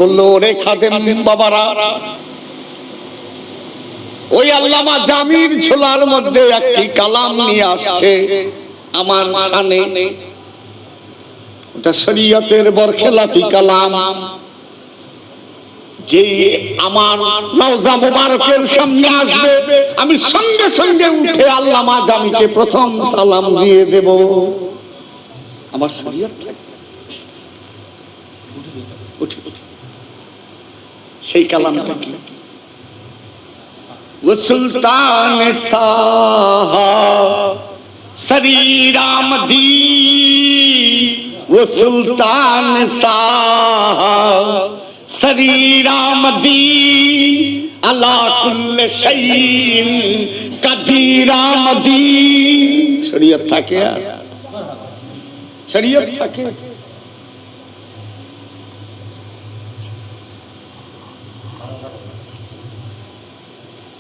বললো ওরে খাদেম বাবারা, ওই আল্লামা জামির ঝোলার মধ্যে একটি কালাম নিয়ে আসছে আমার শানে, ওটা শরীয়তের বরখেলাপি কালাম। যে আমার রওজা মুবারকের সামনে আসবে, আমি সঙ্গে সঙ্গে উঠে আল্লামা জামিকে প্রথম সালাম দিয়ে দেব। আমার শরীয়ত সেই কালামটা কি? वो सुल्तान साहा सरी रामदी, वो सुल्तान साहा सरी रामदी, अला कुल्ल शैइन कदीर आमदी। शरीयत থাকে আর शरीयत থাকে।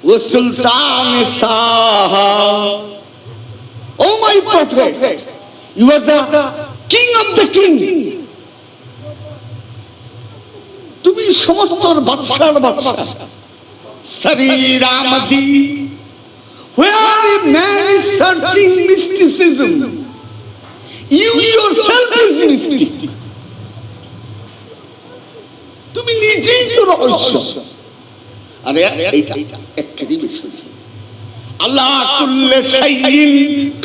वो सुल्तान Saha, oh my prophet, you are the king of the king, তুমি সমস্ত বাদশার বাদশা। শরীর আমদি, where a man is searching mysticism, you yourself is mystic, তুমি নিজেই তো রহস্য। আরে এইটা একটাই বিষয়, আল্লাহ কুল্লে শাইইন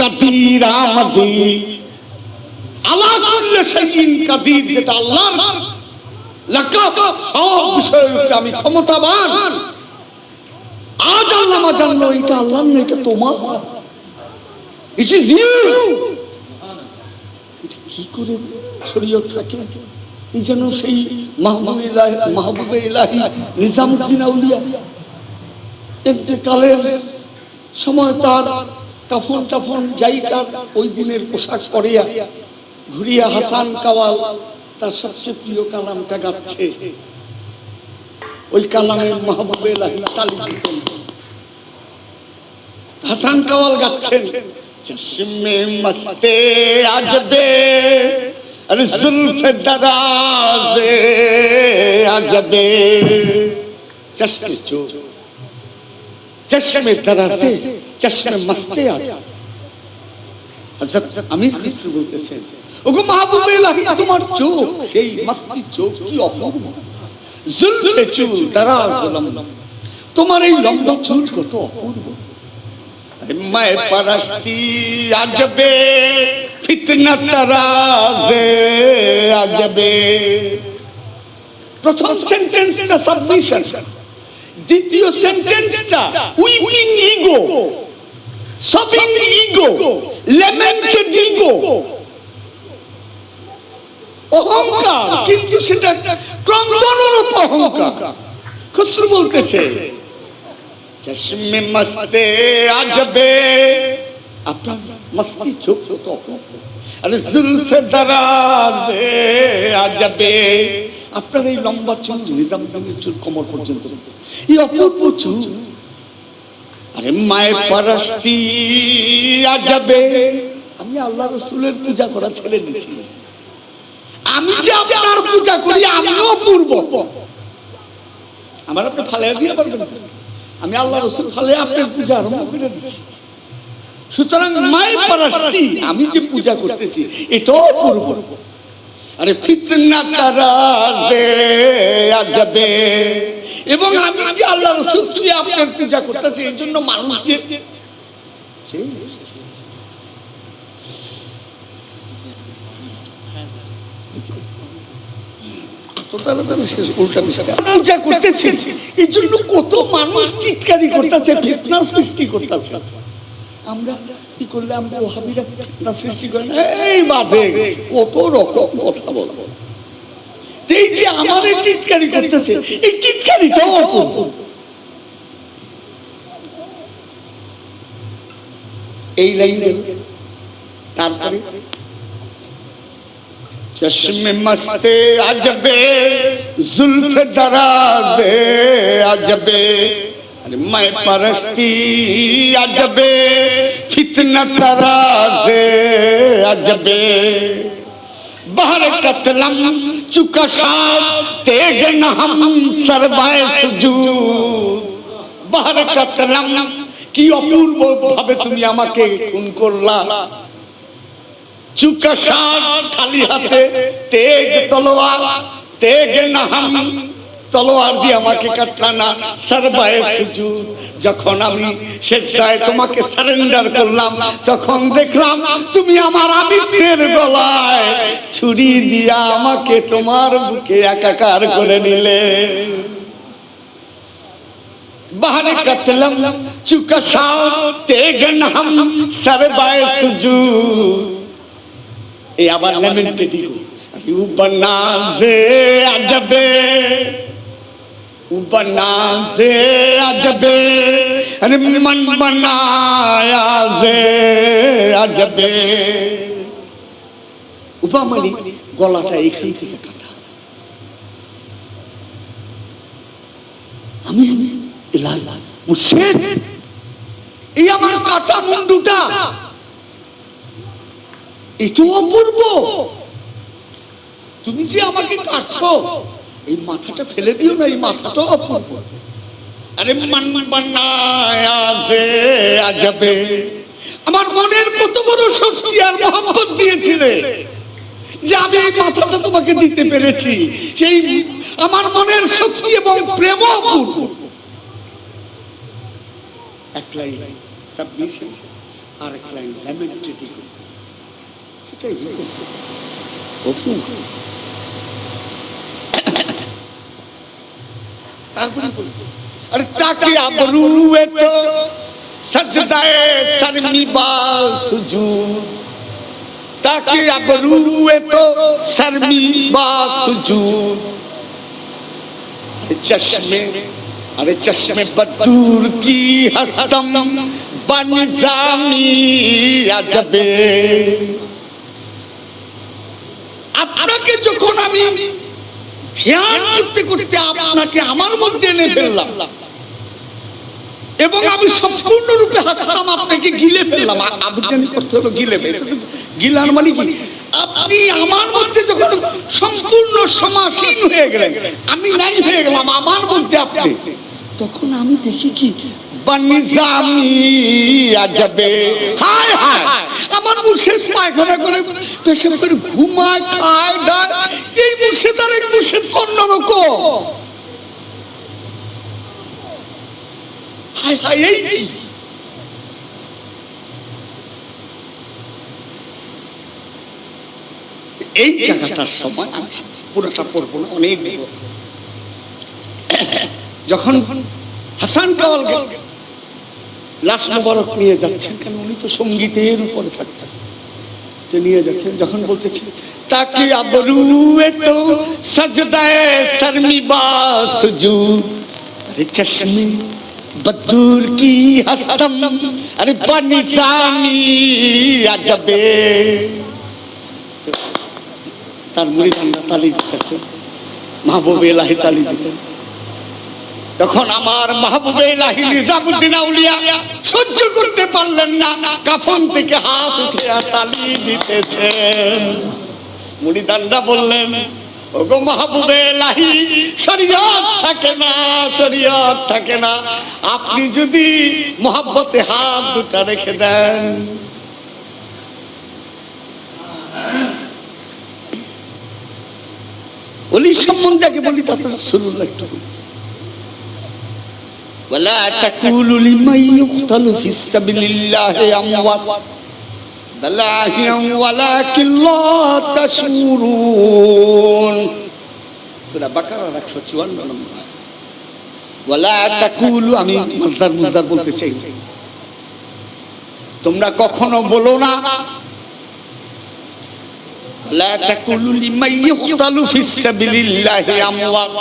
কাদির আমদি, আল্লাহ কুল্লে শাইইন কাদির, যেটা আল্লাহর লাকাব, সব বিষয়ের উপরে আমি ক্ষমতাবান। আজ আল্লামা জানলো এটা আল্লাহ না, এটা তোমার, ইট ইজ ইউ। কি করে শরীয়ত থাকে? এই যেন সেই মাহবুবে ইলাহি নিজামউদ্দিন আউলিয়া ইন্তেকালের সময় তার কাফন টাফন জায়গার ওই দিনের পোশাক পরিয়া ঘুরিয়া হাসান কাওয়াল তার সবচেয়ে প্রিয় কালামটা গাচ্ছে। ওই কালামের মাহবুবে ইলাহি তালিম দিতেন। হাসান কাওয়াল গাচ্ছেন, চশমে মস্তে আজবে अरे जुल्फ दराज़े अजबे, चश्मे चो चश्मे दराज़े चश्मे मस्ते आजा। हज़रत আমির খুসরো বলতেছেন, ওগো মাহবুবে ইলাহি তোমার চোখ সেই মস্তি চোখ কি অপূর্ব, जुल्फ চুল দরাজ লম্বা, তোমার এই লম্বা চুল কত অপূর্ব। मैं परस्ती अजबे फितना तराजे अजबे। प्रथम सेंटेंसটা সাবমিশন, দ্বিতীয় সেন্টেন্সটা whipping ego, সবিং ego, lamented ego, অহংকার, কিন্তু সেটা ক্রন্দনরত অহংকার। খুসরো বলতেছে, চশমে মস্তে আজবে, আপনার মস্তি চোখ তো অপূর্ব, আরে জুলফে দারাজে আজবে, আপনার এই লম্বা চুল, নিজামউদ্দিনের চুল কোমর পর্যন্ত, এই অপূর্ব চুল। আরে মায়ে পারস্তি আজবে, আমি আল্লাহ রাসূলের পূজা করা ছেড়ে দিয়েছি, আমি যে আপনার পূজা করি আমিও অপূর্ব। আমার আপনি ফালাইয়া দিয়ে পারবেন না, আমি আল্লাহ রাসূল খালে আপনার পূজা আরম্ভ করে দিচ্ছি। সুতরাং মায়ে পারস্তি, আমি যে পূজা করতেছি এটাও অপূর্ব। আরে ফিতনা তারাজে আজবে, এবং আমি যে আল্লাহ রাসূল তুই আপনার পূজা করতেছি এই জন্য মানুষ যে পূজা করতেছে, এই জন্য কত মানুষ চিৎকারি করতেছে, ফিতনার সৃষ্টি করতেছে। আমরা কি করলে আমরা ওহাবিরা ফিতনা সৃষ্টি করি না, এই বাদে কত রকম কথা বলবো। এই যে আমাদের চিৎকারি করতেছে, এই চিৎকারিটাও অপূর্ব। এই লাইনে তারপরে चश्मे मस्ते अजबे जुल्फ दराजे अजबे, अरे मैं परस्ती अजबे फितना तराजे अजबे, बहर कतलम चुका शाद तेग न हम सरबाए सुजूद बहर कतलम কি অপূর্ব ভাবে তুমি আমাকে খুন করলা চুকা শাদ খালি হাতে তেগ তলোয়ার তেগ না হাম তলোয়ার দিয়ে আমাকে কাটলা না সরবায়ে সুজুদ যখন আমি সেজদায় তোমাকে সারেন্ডার করলাম তখন দেখলাম তুমি আমার আবিদের গলায় ছুরি দিয়া আমাকে তোমার বুকে একাকার করে নিলে বাহারে কাতলাম চুকা শাদ তেগ না হাম সরবায়ে সুজুদ এই আবার লেমেন্টেটিভ ubanaze ajabe अरे मन बनाया जे अजबे उपामणि গলাটা এখান থেকে কাটা আমি লাল মুর্শিদ এই আমার কাটা মুন্ডুটা এটা অপূর্ব তুমি যে আমাকে কাটছো এই মাথাটা ফেলে দিও না এই মাথাটা অপূর্ব আরে মান বানায়া যে আজবে আমার মনের কত বড় শক্তি আর মোহাম্মত দিয়েছিলে যে আমি এই মাথাটা তোমাকে দিতে পেরেছি সেই আমার মনের শক্তি এবং প্রেম অপূর্ব এক লাইন সাবমিশন আর এক লাইন ল্যামেন্টেটিভ সেটাই অপূর্ব अरे ताकि आबरूए तो सजदाए सरमी बासुजूद ताकि आबरूए तो सरमी बासुजूद चश्मे अरे चश्मे बदूर की हस्तम बनिजामी अजबे আপনাকে যখন আমি ধ্যান করতে করতে আপনাকে আমার মধ্যে এনে ফেললাম এবং আমি সম্পূর্ণরূপে হাসতাম আপনাকে গিলে ফেললাম আবুজানি করতে হলো গিলে গিলার মানে কি আপনি আমার মধ্যে যখন সম্পূর্ণ সমাসীন হয়ে গেলেন আমি নাই হয়ে গেলাম আমার মধ্যে আপনি তখন আমি দেখি কি বানিজামি আজবে হায় হায় আমার মুর্শিদ পায়খানা করে পেশাব করে ঘুমায় খায় দায় এই মুর্শিদ আর এক মুর্শিদ অন্যরকম হায় হায় এই এই জায়গাটার সময় আমি পুরোটা পড়বো না অনেক যখন হাসান কাওয়াল লাশ মোবারক নিয়ে যাচ্ছেন কেন উনি তো সঙ্গীতের উপরে থাকতেন তো নিয়ে যাচ্ছেন যখন বলতেছেন তাকে আবরুয়ে তো সজদায়ে শর্মি বাসুজুদ আরে চশমে বদুর কি হস্তম আরে বনিসানি আজবে তার মুরিদানরা তালি দিতেছে মাহবুবে ইলাহি তালি দিতেন তখন আমার মাহবুবে ইলাহি নিজামউদ্দিন আউলিয়া সহ্য করতে পারলেন না কাফন থেকে হাত উঠে তালি দিতেছেন মুরিদানরা বললেন ওগো মাহবুবে ইলাহি শরীয়ত থাকে না আপনি যদি মহব্বতে হাত দুটা রেখে দেন ওলি সম্বন্ধে বলি তারপর রাসূলুল্লাহ একটু ولا تقولوا لمن يقتل في سبيل الله اموات بل احياء ولكن لا تشعرون সূরা বাকারা 154 নম্বর ولا تقولوا আমি মজদার বলতে চাই তোমরা কখনো বলো না لا تقولوا لمن يقتل في سبيل الله اموات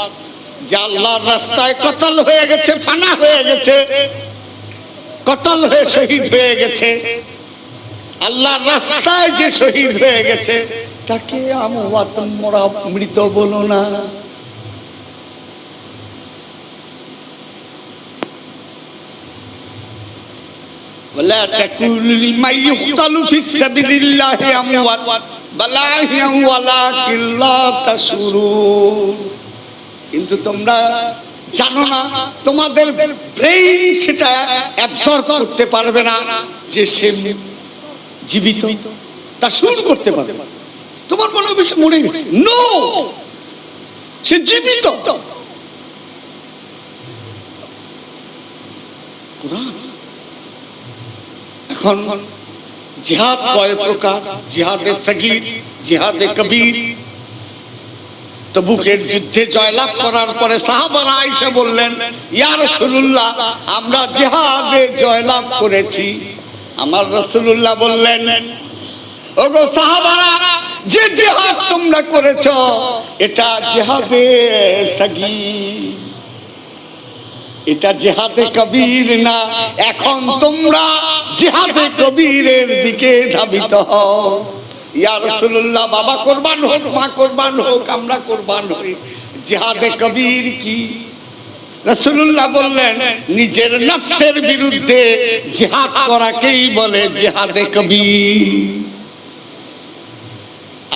যে আল্লাহর রাস্তায় কতল হয়ে গেছে ফানা হয়ে গেছে কতল হয়ে শহীদ হয়ে গেছে আল্লাহর রাস্তায় যে শহীদ হয়ে গেছে তাকে আমওয়াত তোমরা মৃত বলো না ولا تقولوا لمن يقتل في سبيل الله اموات বালাহিয়া ওয়ালাকিন লা তাশউরুন, কিন্তু তোমরা জানো না, তোমাদের ব্রেইন সেটা অ্যাবসর্ব করতে পারবে না যে সে জীবিত, তা শুন করতে পারবে। তোমার মনে হবে সে মরে গেছে, নো, সে জীবিত। এখন জিহাদ কয় প্রকার? জিহাদে সগীর, জিহাদে কবির। তবুকের যুদ্ধে জয়লাভ করার পরে সাহাবারা এসে বললেন, ইয়া রাসূলুল্লাহ, আমরা জিহাদে জয়লাভ করেছি। আমার রাসূলুল্লাহ বললেন, ওগো সাহাবারা, যে জিহাদ তোমরা করেছো এটা জিহাদে সগীর, এটা জিহাদে কবির না। এখন তোমরা জিহাদে কবিরের দিকে ধাবিত হও। ইয়া রাসূলুল্লাহ, বাবা কুরবান হোক, মা কুরবান হোক, আমরা কুরবান হই। জিহাদে কবির কি? রাসূলুল্লাহ বললেন, নিজের নফসের বিরুদ্ধে জিহাদ করাকেই বলে জিহাদে কবির।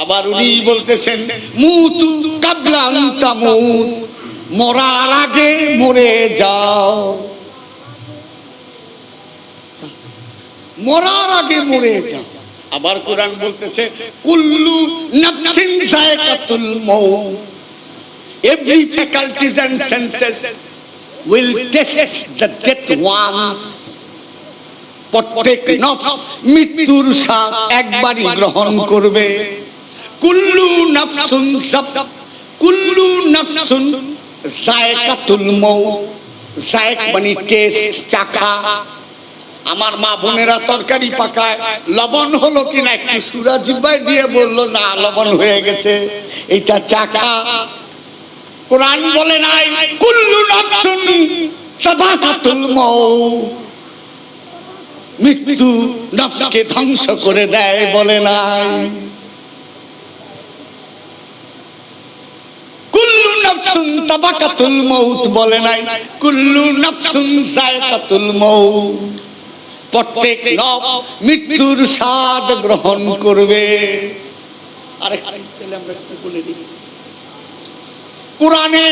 আবার উনি বলতেছেন, মুতু কাবলা আন তামুত, মরার আগে মরে যাও, মরার আগে মরে যাও। আবার কোরআন বলতেছে, কুল্লু নাফসিন যায়কাতুল মাউত, every faculties and senses will test the death once, প্রত্যেক নফস মৃত্যুর স্বাদ একবারই গ্রহণ করবে। কুল্লু নাফসুন কুল্লু নাফসুন যায়কাতুল মাউত, যায়ক মানে টেস্ট, চাখা। আমার মা বোনেরা তরকারি পাকায়, লবণ হলো কিনা একটু সুরা জিহ্বায় দিয়ে বললো, না লবণ হয়ে গেছে, এটা চাখা। কোরআন বলে নাই কুল্লু নাফসুন যায়কাতুল মাউত, মৃত্যু নফসকে ধ্বংস করে দেয়, বলে নাই। কুল্লু নাফসুন যায়কাতুল মাউত বলে নাই, কুল্লু নাফসুন যায়কাতুল মাউত, প্রত্যেক নফস মৃত্যুর স্বাদ গ্রহণ করবে। আরেকটা আমরা একটু বলে দিই, কোরআনে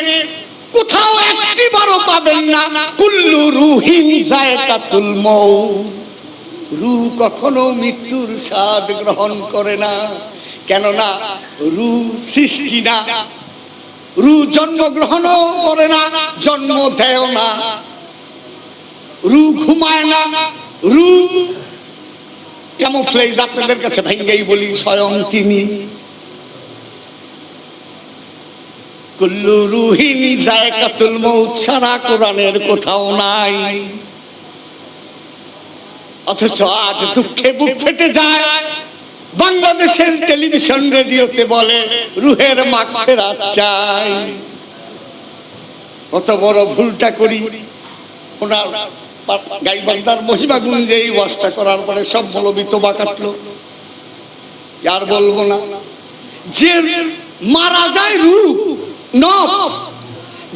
কোথাও একটিবারও পাবেন না কুল্লু রূহিন যায়কাতুল মাউত। রূহ কখনো মৃত্যুর স্বাদ গ্রহণ করে না, কেননা রূহ সৃষ্টি না, রূহ জন্মগ্রহণও করে না, জন্ম দেয় না, রূহ ঘুমায় না। রূহ ক্যামোফ্লেজ, আপনাদের কাছে ভাঙ্গেই বলি, স্বয়ং তিনি। কুল্লু রূহিন যায়কাতুল মাউত সারা কোরআনের কোথাও নাই। অথচ আজ দুঃখে বুক ফেটে যায়, বাংলাদেশের টেলিভিশন রেডিওতে বলে রুহের মাগফিরাত চাই। কত বড় ভুলটা করি। ওনার গাইবান্ধার মহিমা গুঞ্জে এই ওয়াজটা করার পরে সব মৌলবী তোবা কাটলো, আর বলবো না। যে মারা যায় রূহ, নফস,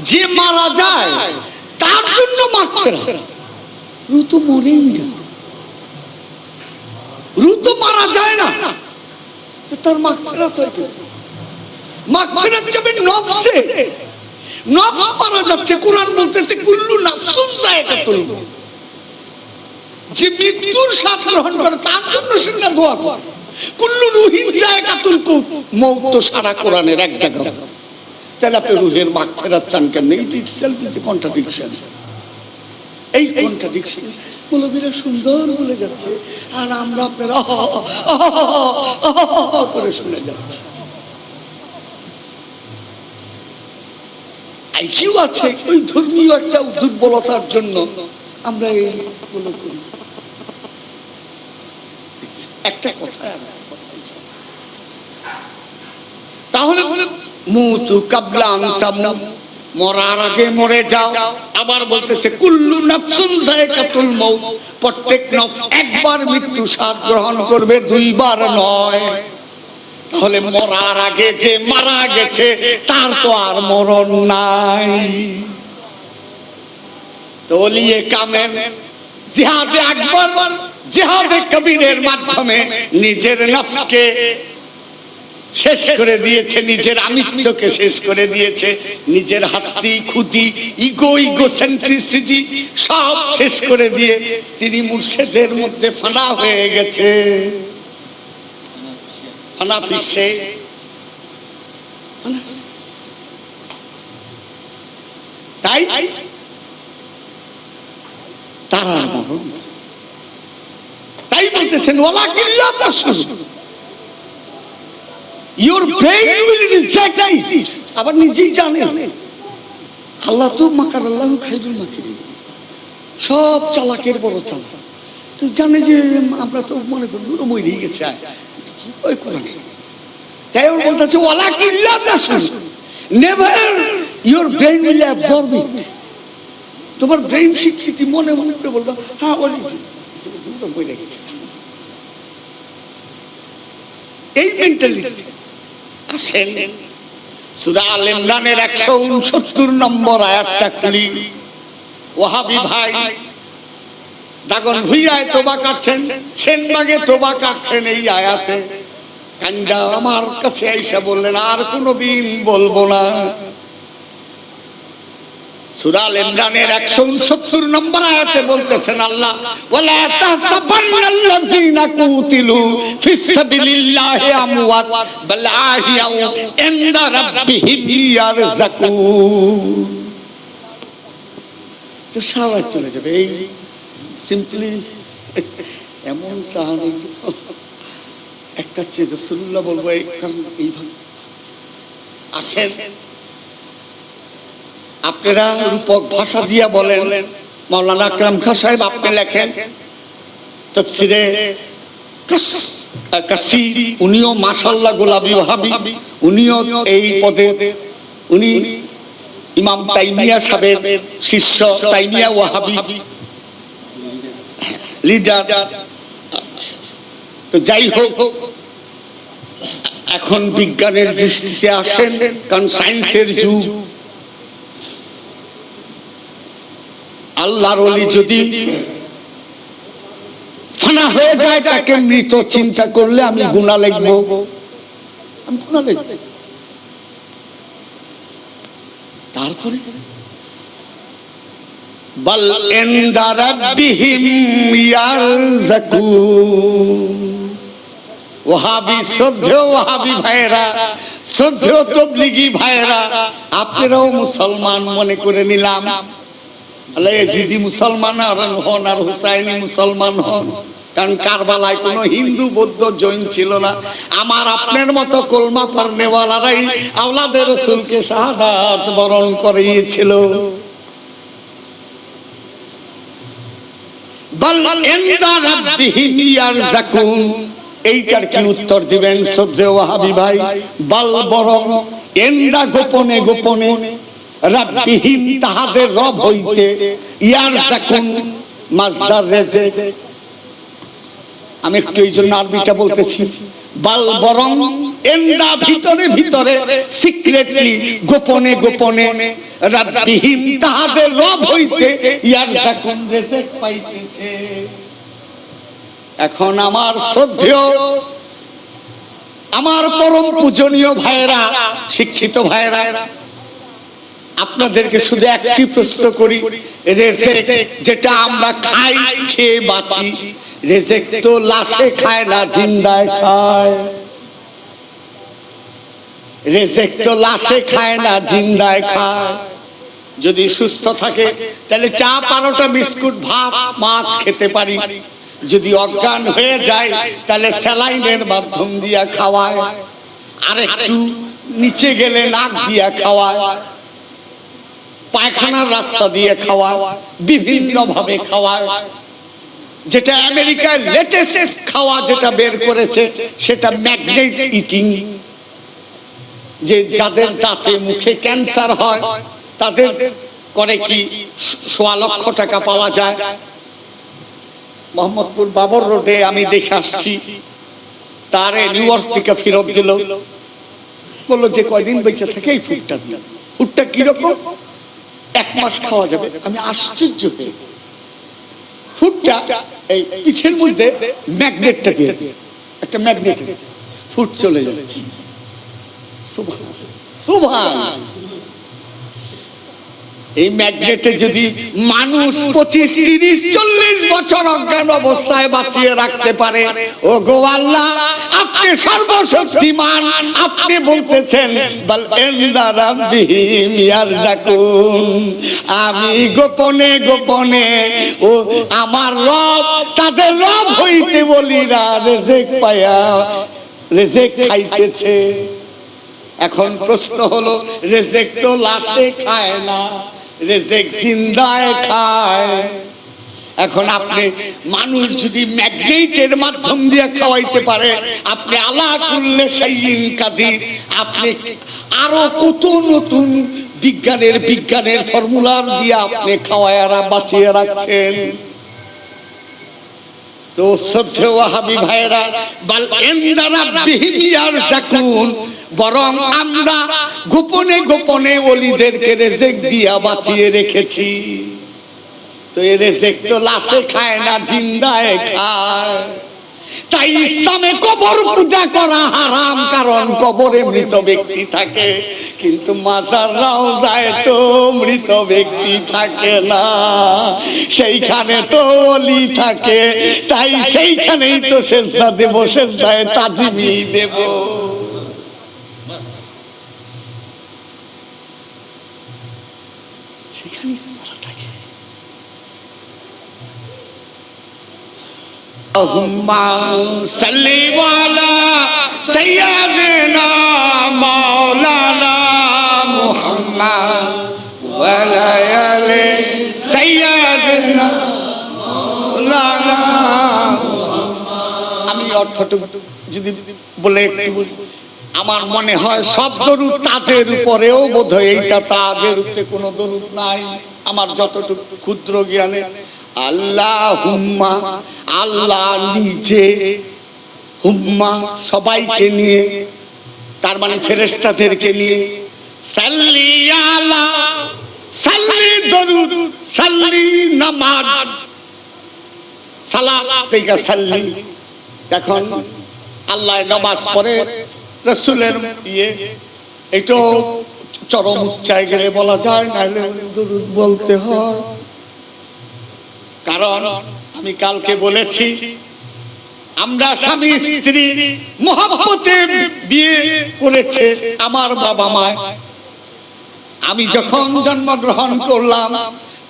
যে মারা যায় তার জন্য মাগফিরাত। রূহ তো মরেই না, রূহ তো মারা যায় না, তার মাগফিরাত হয় কি? মাগফিরাত যাবে নফসে, নফস মারা যাচ্ছে। কোরআন বলতেছে কুল্লু নাফসুন যায়কাতুল মাউত, যে মৃত্যুর স্বাদ গ্রহণ করে তার জন্য সেটা দোয়া করে। কুল্লু রূহিন যায়কাতুল মাউত তো সারা কোরআনের এক জায়গা। তাহলে আপনি রূহের মাগফিরাত চান কেন? ইট ইটসেলফ ইজ এ কন্ট্রাডিকশন। এই কন্ট্রাডিকশন মৌলবীরা সুন্দর বলে যাচ্ছে, আর আমরা আপনারা করে শুনে যাচ্ছি। আইকিউ আছে, ওই ধর্মীয় একটা দুর্বলতার জন্য আমরা এইগুলো করি। একটা কথা, তাহলে মুতু কাবলা আন তামুত, মরার আগে মরে যাও। আবার বলতেছে কুল্লু নাফসুন যায়কাতুল মাউত, প্রত্যেক নফস একবার মৃত্যু স্বাদ গ্রহণ করবে, দুইবার নয়। তাহলে মরার আগে যে মারা গেছে তার তো আর মরণ নাই। তো ওলিয়ে কামেল জিহাদে আকবর, জিহাদে কবিরের মাধ্যমে নিজের নফসকে শেষ করে দিয়েছে, নিজের আমিত্বকে শেষ করে দিয়েছে, নিজের হাস্তি খুদি ইগো সেন্ট্রিসিটি সব শেষ করে দিয়ে তিনি মুর্শিদের মধ্যে ফানা হয়ে গেছে, ফানা ফিসে। তাই তারা তাই বলতেছেন ওয়ালা কিল্লা তাসুস, your brain will reject it। আবার নিজেই জানেন আল্লাহ তো মাকার আল্লাহু খায়রুল মাকিরিন, সব চালাকের বড় চালাক। তো জানে যে আমরা তো মনে করি দূর মরে গেছে, ওই কোরআন তাই ওর বলতেছে ওয়ালা কিল্লা তাসুস, never your brain will absorb it। তোমার ব্রেইন স্বীকৃতি মনে মনে করে বলবা হ্যাঁ ওই দূর মরে গেছে, এই মেন্টালিটি। আসেন সূরা আল ইমরানের 169 নম্বর আয়াতটা খুলি। ওয়াহাবি ভাই দাগন ভুইয়ায় তোবা কাটছেন, সেনবাগে তোবা কাটছেন এই আয়াতে, কান্দা আমার কাছে আইসা বললেন আর কোনোদিন বলবো না। সূরা আল ইমরানের 169 নম্বর আয়াতে বলতেছেন আল্লাহ ওয়ালা তাহসাবান্নাল্লাযীনা কুতিলু ফিস সাবিলিল্লাহি আমওয়াত বাল আহইয়াউ ইনদা রাব্বিহিম ইয়ারযাকুন। তো সবাই চলে যাবে এই সিম্পলি এমন কাহিনী একটা চেয়ে রাসূলুল্লাহ বলবো এইভাবে। আসেন আপনারা রূপক ভাষা দিয়া বলেন, মাওলানা আকরাম খান সাহেব আপনি লেখেন তাফসীরে কাসির, উনিও মাশাআল্লাহ গোলাপী ওয়াহাবি, উনিও এই পদে, উনি ইমাম তাইমিয়া সাহেবের শিষ্য, তাইমিয়া ওয়াহাবি লিডার। তো যাই হোক, এখন বিজ্ঞানের দৃষ্টিতে আসেন, কারণ সায়েন্সের যুগ। আল্লাহর ওলি যদি ফানা হয়ে যায় তাকে মৃত চিন্তা করলে আমি গুনাহ লিখবো, আমি গুনাহ লিখব। তারপরে বাল ইনদা রাব্বিহিম ইয়ারযাকুন। ওয়াহাবি শ্রদ্ধেয় ওয়াহাবি ভাইরা, শ্রদ্ধেয় তাবলীগী ভাইরা, আপনারাও মুসলমান মনে করে নিলাম, আল্লাহ ইয়াজিদি মুসলমান হন আর হুসাইনি মুসলমান হন, কারণ কারবালায় কোনো হিন্দু বৌদ্ধ জৈন ছিল না। আমার আপনার মতো কলমা পড়নেওয়ালারাই আওলাদে রাসূলকে শাহাদাত বরণ করিয়েছিল। বাল ইনদা রাব্বিহিম ইয়ারযাকুন, এইটার কি উত্তর দিবেন শ্রদ্ধেয় ওয়াহাবি ভাই? বাল বরং ইনদা গোপনে গোপনে, রাব্বিহিম তাহাদের রব হইতে, ইয়ারযাকুন মাজদার রেজেক। আমি একটু এই জন্য আরবিটা বলতেছি, বাল বরং এন্দা ভিতরে ভিতরে সিক্রেটলি গোপনে গোপনে, রাব্বিহিম তাহাদের রব হইতে ইয়ারযাকুন রেজেক পাইতেছে। এখন আমার শ্রদ্ধেয়, আমার পরম পূজনীয় ভাইরা, শিক্ষিত ভাইরা, আপনাদেরকে শুধু একটি প্রশ্ন করি, রেজেক যেটা আমরা খাই, খেয়ে বাঁচি, রেজেক তো লাশে খায় না, জিন্দায় খায়। রেজেক তো লাশে খায় না, জিন্দায় খায়। যদি সুস্থ থাকে তাহলে চা, পারোটা, বিস্কুট, ভাত, মাছ খেতে পারি। যদি অজ্ঞান হয়ে যায় তাহলে স্যালাইনের মাধ্যম দিয়া খাওয়ায়, আর একটু নিচে গেলে নাক দিয়া খাওয়ায়, পায়খানার রাস্তা দিয়ে খাওয়ায়, বিভিন্ন ভাবে খাওয়ায়। যেটা আমেরিকার লেটেস্ট খাওয়া যেটা বের করেছে সেটা ম্যাগনেট ইটিং, যে যাদের দাঁতে মুখে ক্যান্সার হয় তাদের করে কি ১.৫ লক্ষ টাকা পাওয়া যায়। মোহাম্মদপুর বাবর রোডে আমি দেখে আসছি, তারে নিউ ইয়র্ক থেকে ফেরত দিল, বললো যে কয়দিন বেঁচে থাকে এই ফুডটা দিল। ফুডটা কিরকম? 1 মাস খাওয়া যাবে। আমি আশ্চর্য হয়ে, ফুডটা এই পিছের মধ্যে ম্যাগনেটটা দিয়ে, একটা ম্যাগনেট ফুড চলে যাচ্ছে। সুবহান। এই ম্যাগনেটে যদি মানুষ 25, 30, 40 বছর অজ্ঞান অবস্থায় বাঁচিয়ে রাখতে পারে, ও গো আল্লাহ আপনি সর্বশক্তিমান, আপনি বলতেছেন বাল ইনদা রাব্বিহিম ইয়ারযাকুন, আমি গোপনে গোপনে ও আমার রব তাদের রব হইতে বলিরা রিজিক পায়া রিজিক খাইতেছে। এখন প্রশ্ন হলো, রিজিক তো লাশে খায় না, রিজিক জিন্দায় খায়। এখন আপনি মানুষ যদি ম্যাগনেটের মাধ্যম দিয়ে খাওয়াইতে পারে, আপনি আলা কুল্লি শাইইন কাদির, আপনি আরো কত নতুন বিজ্ঞানের ফর্মুলা দিয়ে আপনি খাওয়ায়া বাঁচিয়ে রাখছেন। তো শ্রদ্ধেয় ওয়াহাবী ভাইরা, বাল ইনদা রাব্বিহিম ইয়ারযাকুন, বরং আমরা গোপনে গোপনে ওলিদেরকে রিজিক দিয়া বাঁচিয়ে রেখেছি। তো এই রিজিক তো লাশে খায় না, জিন্দায় খায়। তাই ইসলামে কবর পূজা করা হারাম, কারণ কবরে মৃত ব্যক্তি থাকে, কিন্তু মাজার রওজায় তো মৃত ব্যক্তি থাকে না, সেইখানে তো ওলি থাকে। তাই সেইখানেই তো সেজদা দেব, সেজদায় তাজিমি দেব। সেখানে ভালো থাকে। আল্লাহুম্মা সাল্লি আলা সাইয়্যিদিনা মাওলানা মুহাম্মদ ওয়া আলা আলি সাইয়্যিদিনা মাওলানা। আমি অর্থটুকু যদি বলে একটু বলি, আমার মনে হয় সব দরুদ তাজের উপরেও বোধহয় এইটা তাজের উপরে কোনো দরুদ নাই আমার যতটুকু ক্ষুদ্র জ্ঞানে। আল্লাহুম্মা, আল্লাহ নিজে, হুম্মা সবাইকে নিয়ে, তার মানে ফেরেশতাদেরকে নিয়ে, সাল্লি আলা, সাল্লি দরুদ, সাল্লি নামাজ, সালাত থেকে সাল্লি। এখন আল্লাহ নামাজ পড়ে, রাসূলের ইয়ে একটু চরম উচ্চায় গেলে বলা যায়, নাহলে দরুদ বলতে হয়। কারণ আমি কালকে বলেছি, আমরা স্বামী স্ত্রী মহব্বতে বিয়ে করেছে আমার বাবা মা। আমি যখন জন্মগ্রহণ করলাম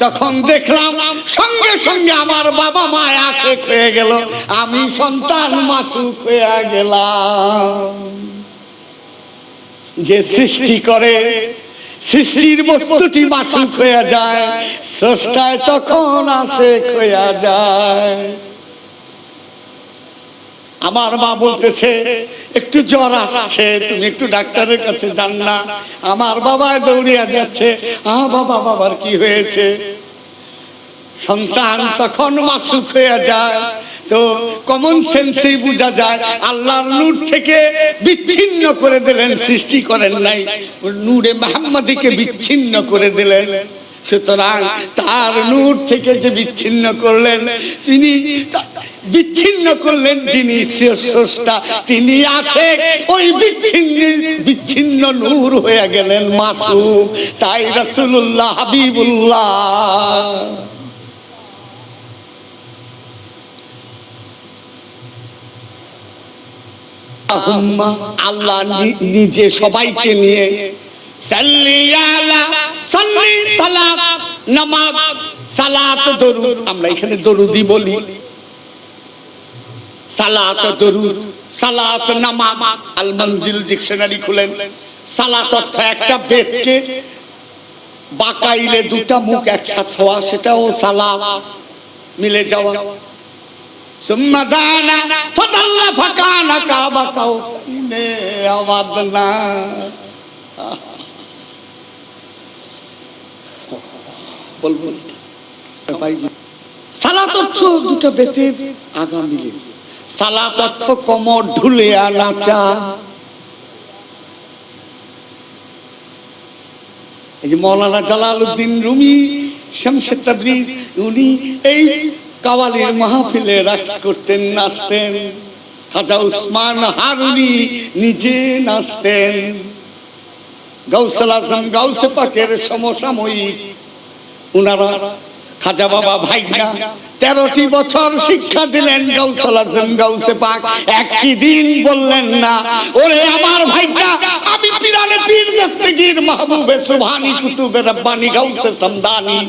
তখন দেখলাম সঙ্গে সঙ্গে আমার বাবা মা আশেক হয়ে গেল, আমি সন্তান মাসুক হয়ে গেলাম। যে সৃষ্টি করে, সৃষ্টির বস্তুটি মাসুক হয়ে যায়, স্রষ্টায় তখন আশেক হয়ে যায়। আমার মা বলতেছে একটু জ্বর আসছে, তুমি একটু ডাক্তারের কাছে যান না। আমার বাবা দৌড়িয়া যাচ্ছে, বাবা বাবার কি হয়েছে? সন্তান তখন মাসুক হয়ে যায়। তো কমন সেন্সেই বোঝা যায়, আল্লাহর নূর থেকে বিচ্ছিন্ন করে দিলেন, সৃষ্টি করেন নাই, নূরে মুহাম্মাদিকে বিচ্ছিন্ন করে দিলেন। সুতরাং তার নূর থেকে যে বিচ্ছিন্ন করলেন, তিনি বিচ্ছিন্ন করলেন যিনি স্রষ্টা, তিনি আশেক, ওই বিচ্ছিন্ন নূর হয়ে গেলেন মাসুক। তাই রাসূলুল্লাহ হাবিবুল্লাহ আল্লাহ নিজে সবাইকে নিয়ে সাল্লি আলা, সাল্লি সালাত, নামাজ, সালাত দরুদ, আমরা এখানে দরুদই বলি, সালাত দরুদ, সালাত নামাজ। আল মনজিল ডিকশনারি খুলেন, সালাত অর্থ একটা বেদকে বাঁকাইলে দুটা মুখ একসাথে হওয়া, সেটাও সালাত, মিলে যাওয়া। সুম্মা দানা ফাদাল্লা ফাকানা কাবা কাউসাইনে আওয়াদনা। বলবো সালাত অর্থ দুটো বেতের আগা মিলে, সালাত অর্থ কোমর ঢুলিয়া নাচা। এই যে মাওলানা জালালউদ্দিন রুমি শামসে তাবরিজ, উনি এই কাওয়ালির মাহফিলে রাকস করতেন, নাচতেন। খাজা উসমান হারুনি নিজে নাচতেন। গাউসুল আজম গাউসে পাকের সমসাময়িক উনারা খাজা বাবা ভাইগনা 13টি বছর শিক্ষা দিলেন গাউসুল আজম গাউসে পাক। একই দিন বললেন না, ওরে আমার ভাইগনা, আমি পিরানে পীর দস্তগীর মাহবুবে সুবহানি কুতুবে রব্বানি গাউসে সামদানি,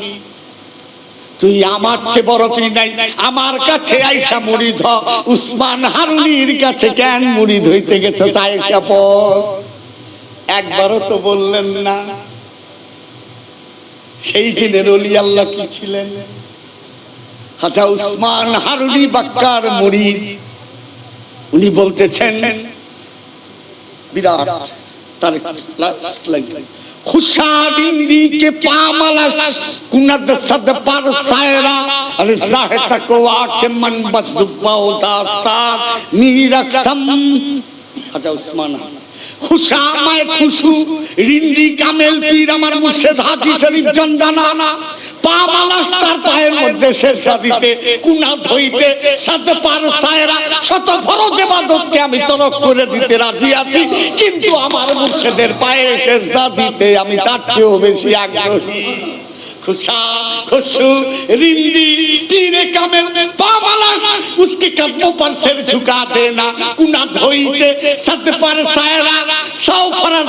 তুই আমার চেয়ে বড় পীর নাই, আমার কাছে আইসা মুরিদ হ। উসমান হারুনির কাছে কেন মুরিদ হইতে গেছো? আয়েশা পর একবারও তো বললেন না। সেই দিনের ওলি আল্লাহ কি ছিলেন? খাজা উসমান হারুনি বাক্কার মুরিদ। উনি বলতেছেন বিরাট তার খুশাবিন্দি কে পামালাস কুনদ সদ पर सायरा अरे जाहे तकवा के मन बस जुबाओ दास्तान मीरक्षम। খাজা উসমান খুশা মায় খুশু রিন্দি কামেল পীর আমার মুর্শিদ হাজী শরীফ জনজানা পামালাস তার পায়ের মধ্যে সেজদা দিতে, কুনাদ হইতে সদ पर सायरा শত ফরজ ইবাদতকে আমি তরক করে দিতে রাজি আছি, কিন্তু আমার মুর্শিদের পায়ে সেজদা দিতে আমি তার চেয়েও বেশি আগ্রহী। खुशा खुशू रिंदी पीरे कामिल पामालास उसके कदमों पर सिर झुका देना, कुना धोईते सद पर सायरा। 100 फर्ज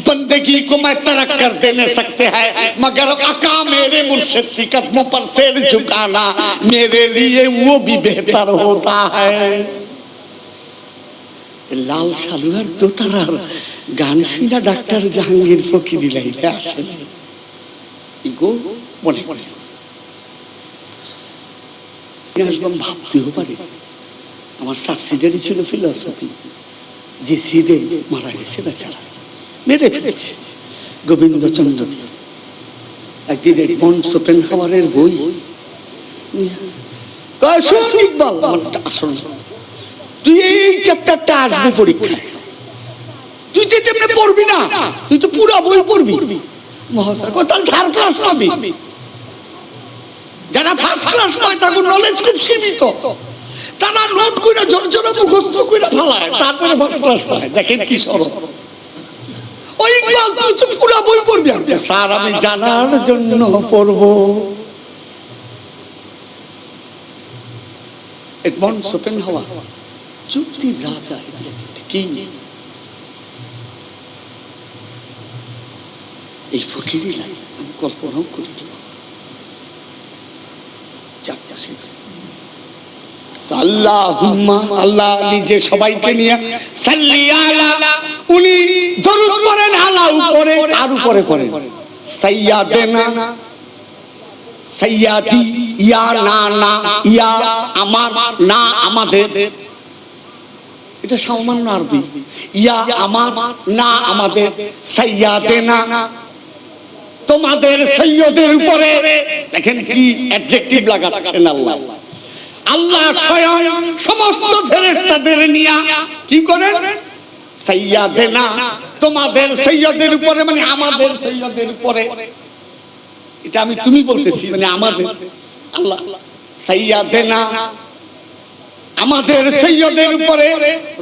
बंदगी को मैं तरक कर देने सकते हैं, मगर आका मेरे मुर्शिद के कदमों पर सिर झुकाना मेरे लिए वो भी बेहतर होता है। लाल सालुआर दोतारार गान শুনা ডাক্তার জাহাঙ্গীর ফকিরি লাইলে আসেন ইগো মনে মনে আসবাম ভাবতেও পারি। আমার সাবসিডিয়ারি ছিল ফিলোসফি, যে সিদে মারা গেছে বেচারা, মেরে ফেলেছে গোবিন্দচন্দ্র। একদিন এডমন্ড শোপেনহাওয়ারের বই ইকবাল আসল, তুই এই চ্যাপ্টারটা আসবে পরীক্ষায়, তুই যে যেমনি পড়বি না, তুই তো পুরো বই পড়বি। মহাশয় কোথাও থার্ড ক্লাস পাবি, যারা ফার্স্ট ক্লাস পায় তাদের নলেজ খুব সীমিত, তারা নোট করে জোর জোরে মুখস্থ করে ফেলায়, তারপরে ফার্স্ট ক্লাস পায়। দেখেন কি সরল। ওই ইকবাল তুই পুরো বই পড়বি? স্যার আমি জানার জন্য পড়বো। এডমন্ড শোপেনহাওয়ার যুক্তির রাজা, কি এই ফকিরি লাই আমি কল্পনাও করি। আল্লাহুম্মা, আল্লাহ নিজে সবাইকে নিয়ে সাল্লি আলা, উনি দরুদ পড়েন আলা উপরে, আর উপরে পড়েন সাইয়্যিদানা সাইয়্যিদি, ইয়া না না, ইয়া আমার না আমাদের, এটা সামান্য আরবি। ইয়া আমার না আমাদের, সাইয়্যিদানা তোমাদের সৈয়দের উপরে। দেখেন কি অ্যাডজেক্টিভ লাগাচ্ছেন আল্লাহ। আল্লাহ স্বয়ং সমস্ত ফেরেশতাদের নিয়ে কি করেন? সাইয়্যিদানা তোমাদের সৈয়দের উপরে, মানে আমাদের সৈয়দের উপরে। এটা আমি তুমি বলতেছি, মানে আমাদের আল্লাহ সাইয়্যিদানা আমাদের সৈয়দের উপরে,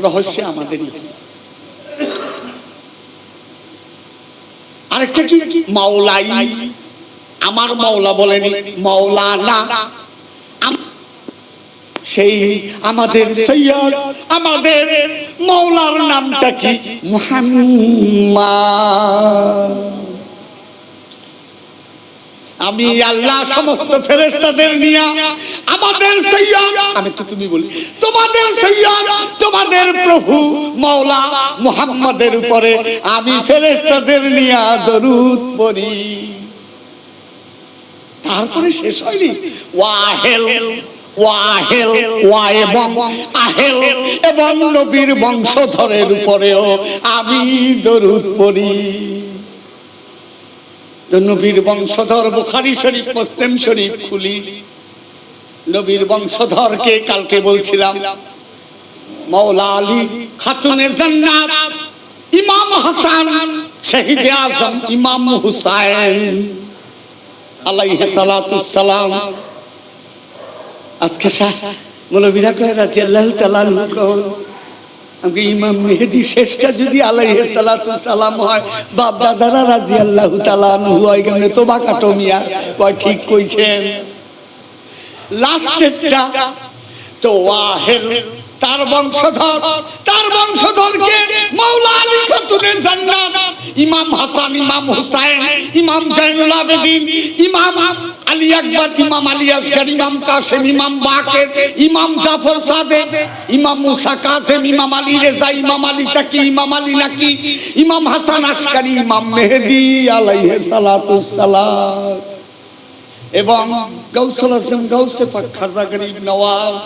রহস্য আমাদের। আরেকটা কি? মাওলাই, আমার মাওলা বলেনি মাওলানা, সেই আমাদের সৈয়দ, আমাদের মাওলার নামটা কি? মুহাম্মদ। আমি আল্লাহ সমস্ত ফেরেশতাদের নিয়ে আমাদের সৈয়দ, আমি তো তুমি বলি তোমাদের সৈয়দ, তোমাদের প্রভু মাওলা মুহাম্মাদের উপরে আমি ফেরেশতাদের নিয়ে দরুদ পড়ি। তারপরে শেষ হয়নি, ওয়াহেল ওয়াহেল ওয়া এবং আহেল এবং নবীর বংশধরের উপরেও আমি দরুদ পড়ি। নবীর বংশধর বুখারী শরীফ, মুসলিম শরীফ খুলি, নবীর বংশধরকে কালকে বলছিলাম মাওলা আলী, খাতুনে জান্নাত, ইমাম হাসান, শহীদে আজম ইমাম হুসাইন আলাইহিস সালাতুস সালাম। আজকে মৌলবীরা কয় রাদিয়াল্লাহু তাআলা আনহু, আমাকে ইমাম মেহেদী শেষটা যদি আলাইহিস সালাতু সালাম হয়, বাপ দাদারা রাদিয়াল্লাহু তাআলা আনহু হয় কেমনে তোবা কাটো মিয়া, কয় ঠিক কইছেন। লাস্টেরটা তো ওয়াহেল, তার বংশধরকে মাওলা আলী খাতুনে জান্নাত, ইমাম হাসান, ইমাম হুসাইন, ইমাম জাইনুল আবেদিন, ইমাম আলী আকবর, ইমাম আলী আসগর, ইমাম কাসেম, ইমাম বাকের, ইমাম জাফর সাদেক, ইমাম মুসা কাসেম, ইমাম আলী রেজা, ইমাম আলী তাকি, ইমাম আলী নাকি, ইমাম হাসান আশকারি, ইমাম মেহেদী আলাইহিস সালাতু সালাম, এবং গাউসুল আজম গাউসে পাক খাজা গরিব নওয়াজ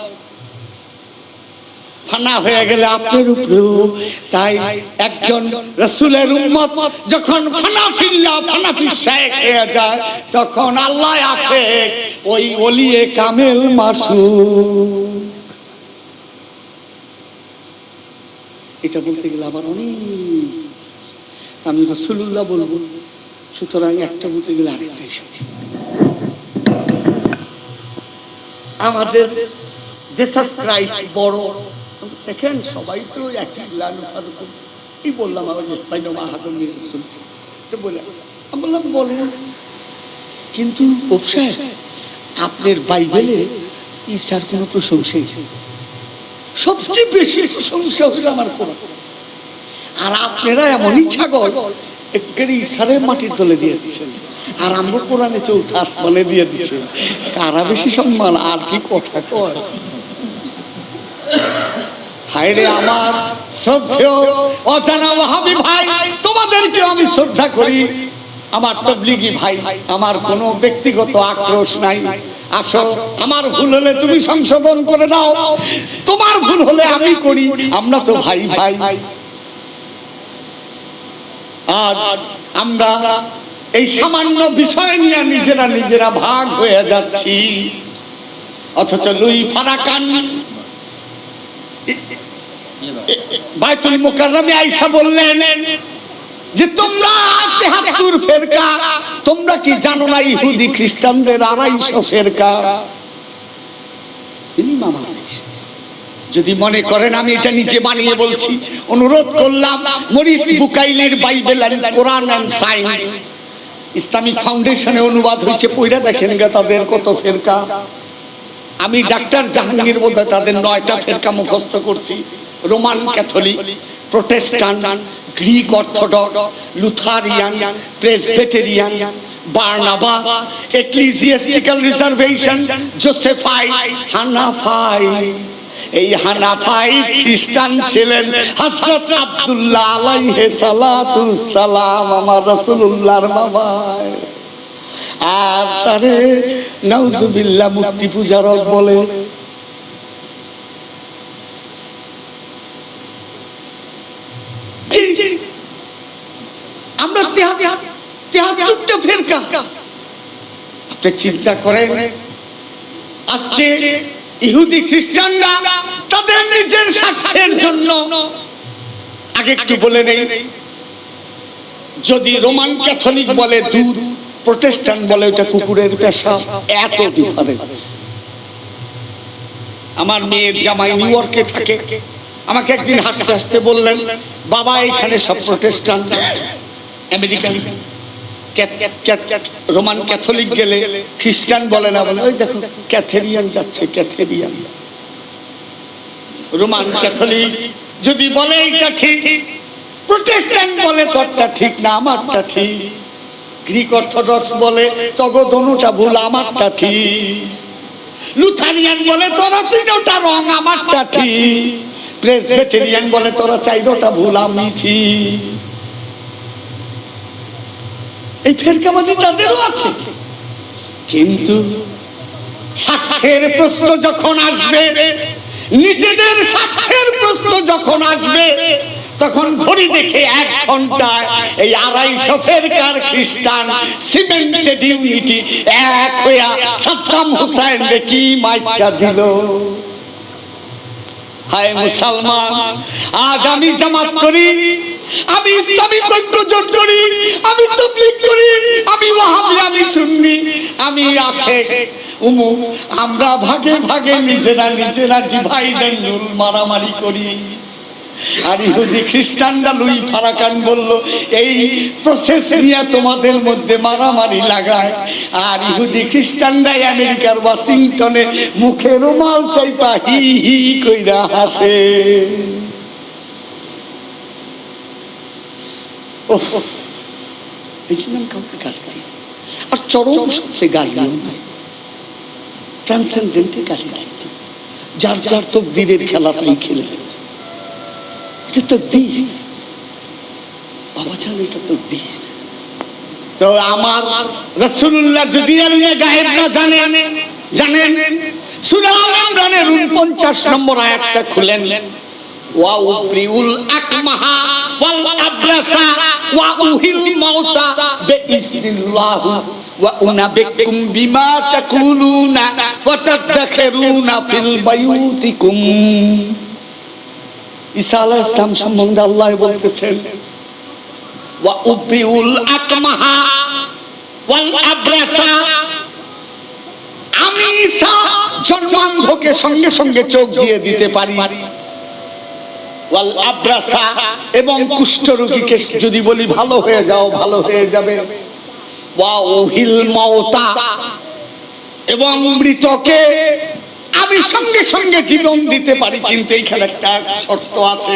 ফানা হয়ে গেলে আপনার উপরেও। তাই একজন রাসূলের উম্মত যখন ফানাফি শেখ হয়ে যায়, তখন আল্লাহ আসে ওই ওলিয়ে কামেল মাসুক। এটা বলতে গেলে আবার অনেক, আমি রাসূলুল্লাহ বলবো, সুতরাং একটা বলতে গেলে আরেকটা এসে আমাদের জেসাস ক্রাইস্ট বড়, দেখেন সবাই তো একই এই বললাম, আমি বললাম বলেন, কিন্তু আপনার বাইবেলে ঈসার কোনো প্রশংসাই, সবচেয়ে বেশি প্রশংসা হচ্ছে আমার কোরআন, আর আপনারা এমনই ছাগল একেবারে ঈসারে মাটির তলে দিয়ে দিচ্ছেন, আর আমরা কোরআনে চৌথা আসমানে দিয়ে দিচ্ছে, কারা বেশি সম্মান? আর কি কথা কয়। হায়রে আমার শ্রদ্ধেয় অজানা ওয়াহাবি ভাই, তোমাদেরকে আমি শ্রদ্ধা করি, আমার তাবলীগী ভাই, আমার কোনো ব্যক্তিগত আক্রোশ নাই। আসো, আমার ভুল হলে তুমি সংশোধন করে দাও, তোমার ভুল হলে আমি করি, আমরা তো ভাই ভাই। আজ আমরা এই সামান্য বিষয় নিয়ে নিজেরা ভাগ হয়ে যাচ্ছি, অথচ লুই ফারাকান বাইতুল মুকাররমে আয়েশা বললেন যে তোমরা ৭৩ ফেরকা, তোমরা কি জানো না ইহুদি খ্রিস্টানদের ২৫০ ফেরকা। যদি মনে করেন আমি এটা নিজে বানিয়ে বলছি, অনুরোধ করলাম মরিস বুকাইলির Bible and Quran and science Islamic ফাউন্ডেশনে অনুবাদ হয়েছে, পড়া দেখেন গা তাদের কত ফেরকা। আমি ডাক্তার জাহাঙ্গীর বোধহয় তাদের ৯টা ফেরকা মুখস্থ করছি: Roman Catholic, Protestant, Greek Orthodox, Lutheran, Presbyterian, Barnabas, ecclesiastical reservation, জোসেফাই, হানাফাই। এই হানাফাই খ্রিস্টান ছিলেন হযরত আব্দুল্লাহ আলাইহিস সালাতু সালাম, আমার রাসূলুল্লাহর বাবা। আর তারে নাউজুবিল্লাহ মূর্তি পূজারক বলে। আমরা ৭৩টা ফেরকা। আপনি চিন্তা করেন, আজকে ইহুদি খ্রিস্টানরা তাদের নিজের স্বার্থের জন্য, আগে একটু বলে নেই, যদি রোমান ক্যাথলিক বলে দুধ, প্রোটেস্ট্যান্ট বলে ওটা কুকুরের পেশাব, এত ডিফারেন্স। আমার মেয়ের জামাই নিউ ইয়র্কে থাকে, আমাকে একদিন হাসতে হাসতে বললেন, বাবা এখানে সব প্রোটেস্ট্যান্ট, আমেরিকান, রোমান ক্যাথলিক গেলে খ্রিস্টান বলে না, বলে ওই দেখো ক্যাথেরিয়ান যাচ্ছে, ক্যাথেরিয়ান। রোমান ক্যাথলিক যদি বলে এটা ঠিক, প্রোটেস্ট্যান্ট বলে তোরটা ঠিক না, আমারটা ঠিক। গ্রিক অর্থোডক্স বলে তগো দোনোটা ভুল, আমারটা ঠিক। লুথারিয়ান বলে তোরা তিনটা রং, আমারটা ঠিক। প্রেসবিটেরিয়ান বলে তোরা চাইরোটা ভুল, আমি ঠিক। এই ফেরকাবাজি তাদেরও আছে, কিন্তু স্বার্থের প্রশ্ন যখন আসবে, নিজেদের স্বার্থের প্রশ্ন যখন আসবে, তখন ঘড়ি দেখে ১ ঘন্টায় এই ২৫০ ফেরকার খ্রিস্টান সিমেন্টেড ইউনিটি এক হইয়া সাদ্দাম হুসাইন কি মাইকটা দিল। হায় মুসলমান, আজ আমি জামাত করি, আমি ইসলামী ঐক্য জোট করি, আমি তাবলীগ করি, আমি ওয়াহাবি, আমি সুন্নি, আমি আশেক উমুক, আমরা ভাগে ভাগে নিজেরা ডিভাইড এন্ড রুল মারামারি করি। আর ইহুদি খ্রিস্টানরা লুই ফারাকান বলল এই প্রসেস নিয়ে তোমাদের মধ্যে মারামারি লাগায়। আর ইহুদি খ্রিস্টানরাই আমেরিকার ওয়াশিংটনে মুখে রুমাল চাইপা হি হি কইরা হাসে। এই জন্য কাউকে গালি দিই। আর চরম সত্যি গালিও নাই, ট্রান্সেন্ডেন্টে গালি নাই, যার যার তকদিরের খেলাটাই খেলেছে। এটা তো দিন বাবা জান, এটা তো দিন। তো আমার রাসূলুল্লাহ যদি আল্লাহ গায়েব না জানেন, সূরা আল ইমরানের 49 নম্বর আয়াতটা খুলেন। ওয়া উবরিউল আকমাহা ওয়াল আবরাসা ওয়া উহিল মাউতা বিইজনিল্লাহ ওয়া উনাবিকুম বিমা তাকুলুনা ওয়া তাদাখিরুনা ফিল বায়ুতিকুম। ঈসা আলাইহিস সালাম সম্বন্ধে আল্লাহ বলতেছেন ওয়া উবরিউল আকমাহা ওয়াল আবরাসা, আমি ঈসা জন্মান্ধকে সঙ্গে সঙ্গে চোখ দিয়ে দিতে পারি। ওয়াল আবরাসা, এবং কুষ্ঠরোগীকে যদি বলি ভালো হয়ে যাও ভালো হয়ে যাবে। ওয়া উহিল মাউতা, এবং মৃতকে আমি সঙ্গে সঙ্গে জীবন দিতে পারি, কিন্তু এইখানে একটা শর্ত আছে,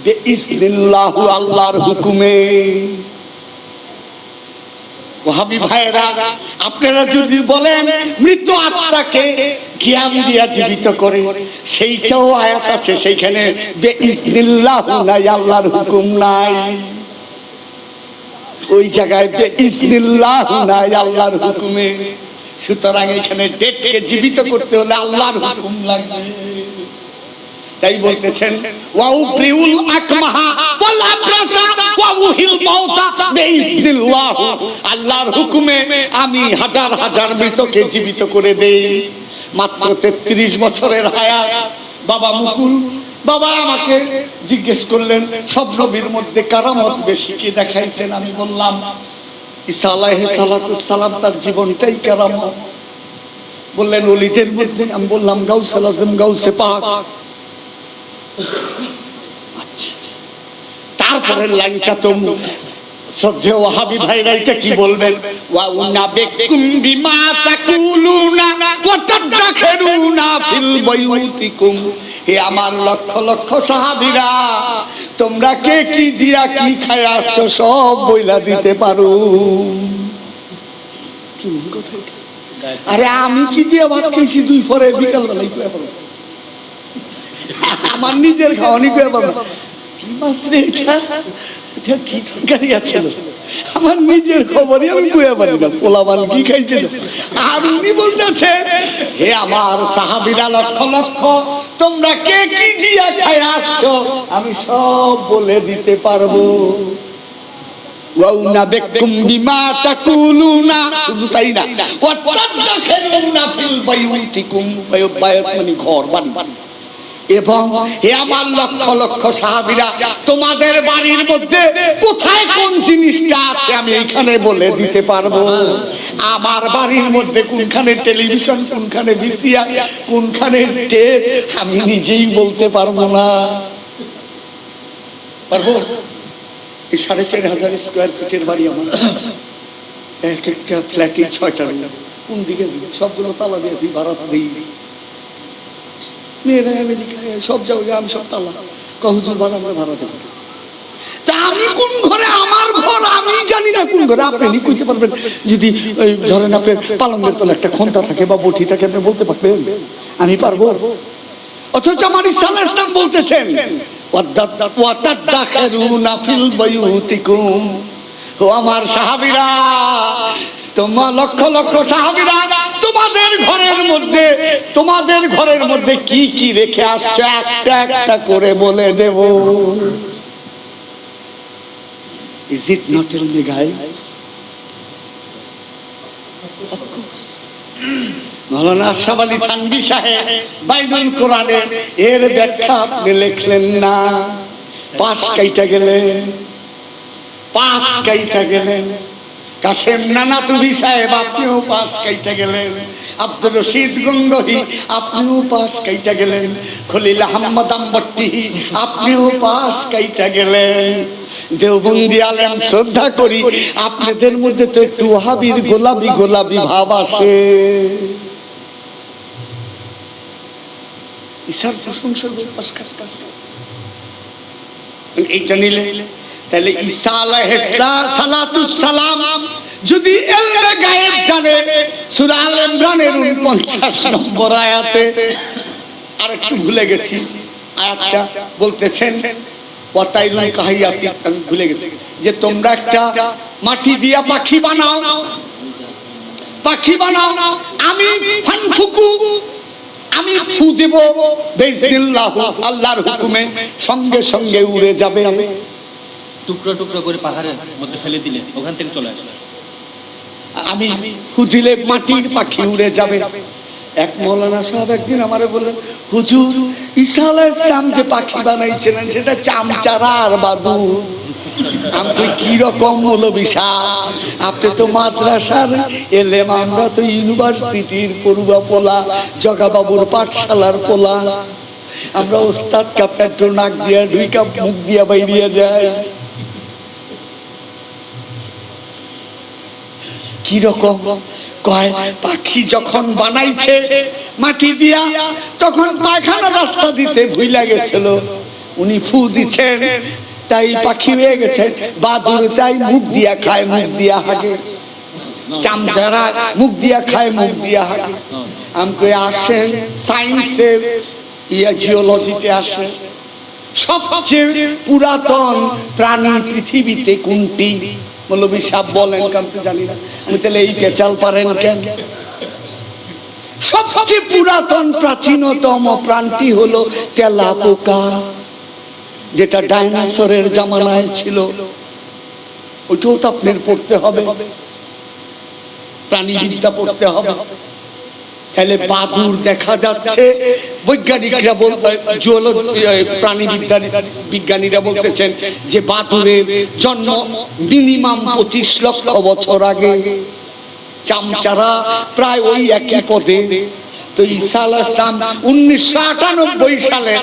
বিইজনিল্লাহ, আল্লাহর হুকুমে। ওয়াহাবী ভাইরা, আপনারা যদি বলেন মৃত আত্মাকে জ্ঞান দিয়া জীবিত করে, সেইটাও আয়াত আছে, সেইখানে বিইজনিল্লাহ নাই, আল্লাহর হুকুম নাই। ওই জায়গায় বিইজনিল্লাহ নাই, আল্লাহর হুকুমে। সুতরাং এখানে ডেটকে জীবিত করতে হলে আল্লাহর হুকুম লাগবে। তাই বলতেছেন ওয়া উবরিউল আকমাহা ওয়াল আবরাসা ওয়া উহিল মাউতা বিইজনিল্লাহ, আল্লাহর হুকুমে আমি হাজার হাজার মৃতকে জীবিত করে দেই। মাত্র 33 বছরের হায়াত। বাবা মুকুল বাবা আমাকে জিজ্ঞেস করলেন সব নবীর মধ্যে কারামত বেশি কি দেখাইছেন? আমি বললাম ঈসা আলাইহিস সালাম তার জীবনটাই কারামত। বললেন ওলিদের মধ্যে? আমি বললাম গাউসুল আজম, গাউসে পাক। তারপরের লাইনটা তো শ্রদ্ধেয় ওয়াহাবী ভাইরা এটা কি বলবেন? ওয়া উনাবিকুম বিমা তাকুলুনা ওয়া তাদাখিরুনা ফিল বায়ুতিকুম। হে আমার লক্ষ লক্ষ সাহাবীরা, তোমরা কে কি দিয়া কি খায় আসছো সব বইলা দিতে পারো। কি কথা এটা? আরে আমি কি দিয়া ভাত খাইছি দুই পরে বিকাল বেলায় কইয়া পারো, আমার নিজের খাওয়ানি কইয়া পারো। কি মাছ রে এটা? এটা কি তরকারি আছে? আমার নিজের খবরই আমি কইয়া পারি না, পোলাবান কি খাইছিল। আর উনি বলতেছে হে আমার সাহাবীরা লক্ষ লক্ষ, তোমরা কে কি দিয়া খায় আসছো আমি সব বলে দিতে পারবো। ওয়া উনাবিকুম বিমা তাকুলুনা, শুধু তাই না, ওয়া তাদাখিরুনা ফিল বায়ুতিকুম, বায়ুত মানে ঘর, বাড়ি। এবং হে আমার লক্ষ লক্ষ সাহাবীরা, তোমাদের বাড়ির মধ্যে কোথায় কোন জিনিসটা আছে আমি এখানে বলে দিতে পারবো। আমার বাড়ির মধ্যে কোনখানে টেলিভিশন, কোনখানে ভিসিআর, কোনখানে টেপ আমি নিজেই বলতে পারবো না। পারবো? এই 4,500 স্কয়ার ফিটের বাড়ি আমার, এক একটা ফ্ল্যাটে 6টা রুম। কোন দিকে সবগুলো তালা দিয়ে দিই, ভাড়া দিই। মেয়েরা আমেরিকায় সব জায়গায় আমি সব তালা হুজুর ভাড়া দেব। তা আমি কোন ঘরে, আমার ঘর আমি জানি না কোন ঘরে। আপনি কইতে পারবেন? যদি ওই ধরেন আপনার পালঙ্গের তলে একটা খন্তা থাকে বা বটি থাকে, আপনি বলতে পারবেন? আমি পারবো? অথচ আমার ঈসা আলাইহিস সালাম বলতেছেন ওয়া তাদাখিরুনা ফিল বায়ুতিকুম। ও আমার সাহাবীরা, তোমার লক্ষ লক্ষ সাহাবীরা, তোমাদের ঘরের মধ্যে কি কি রেখে আসছো একটা একটা করে বলে দেব। Is it not a guy? মাওলানা আশরাফ আলী থানভী সাহেব বাইবেল কোরআনে এর ব্যাখ্যা আপনি লিখলেন না, পাশ কাইটা গেলেন। কাশেম নানাতুবি সাহেব আপনিও পাশ কাইটা গেলেন, আব্দুর রশিদ গঙ্গোহী আপনিও পাশ কাইটা গেলেন, খলিল আহমদ আম্বট্টি আপনিও পাশ কাইটা গেলেন। দেওবন্দি আলেম শ্রদ্ধা করি, আপনাদের মধ্যে তো একটু ওয়াহাবির গোলাপি গোলাপি ভাব আসে। ঈসার প্রশংসা এইটা নিলে তাহলে ঈসা আলাইহিস সালাতুস সালাম যদি ইলমে গায়েব জানে, সূরা আল ইমরানের 49 নম্বর আয়াতে, আর একটু ভুলে গেছি আয়াতটা, বলতেছেন ওয়াতাইরুল কাহিয়াতি, আমি ভুলে গেছি, যে তোমরা একটা মাটি দিয়া পাখি বানাও, পাখি বানাও, আমি ফানফুকু, আমি ফু দেব বিইজনিল্লাহ, আল্লাহর হুকুমে সঙ্গে সঙ্গে উড়ে যাবে। টুকরো টুকরো করে পাহাড়ের মধ্যে ফেলে দিলে ওখান থেকে চলে আসবে। আমি ফু দিলে মাটির পাখি উড়ে যাবে। এক মৌলানা সাহেব একদিন আমারে বললেন, হুজুর ঈসা আলাইহিস সালাম যে পাখি বানাইছিলেন সেটা চামচারা আর বাদুর। আমি কি রকম মৌলবী সাহেব, আপনি তো মাদ্রাসার এলেম, আমরা তো ইউনিভার্সিটির পড়ুয়া পোলা, জগাবাবুর পাঠশালার পোলা, আমরা ওস্তাদ কা পেট্রোল নাক দিয়া 2 কাপ মুখ দিয়া বাইরিয়া যায়। কি রকম কয়, পাখি যখন বানাইছে মাটি দিয়া, তখন পায়খানা রাস্তা দিতে ভুইলা গেছিল, উনি ফু দিচ্ছেন তাই পাখি হয়ে গেছে। বাদুর তাই মুখ দিয়া খায়, মুখ দিয়া হাগে, চামচারা মুখ দিয়া খায়, মুখ দিয়া হাগে। আমি আসেন সায়েন্সের জিওলজিতে আসে, সবচেয়ে পুরাতন প্রাণী পৃথিবীতে কোনটি? মৌলবী সাহেব বলেন, আমি তো জানি না। আমি তাহলে এই পেঁচাল পারেন কেন? সবচেয়ে পুরাতন প্রাচীনতম প্রাণী হলো তেলাপোকা, যেটা ডাইনোসরের জামানায় ছিল। ওইটাও তো আপনার পড়তে হবে, প্রাণীবিদ্যা পড়তে হবে। তাহলে বাদুর দেখা যাচ্ছে, বৈজ্ঞানিকরা প্রাণীবিদ্যার বিজ্ঞানীরা বলতেছেন যে বাদুরের জন্ম মিনিমাম 25 লক্ষ বছর আগে, চামচারা প্রায় ওই একই পদে। তো ঈসা আলাইহিস সালাম 1998 সালে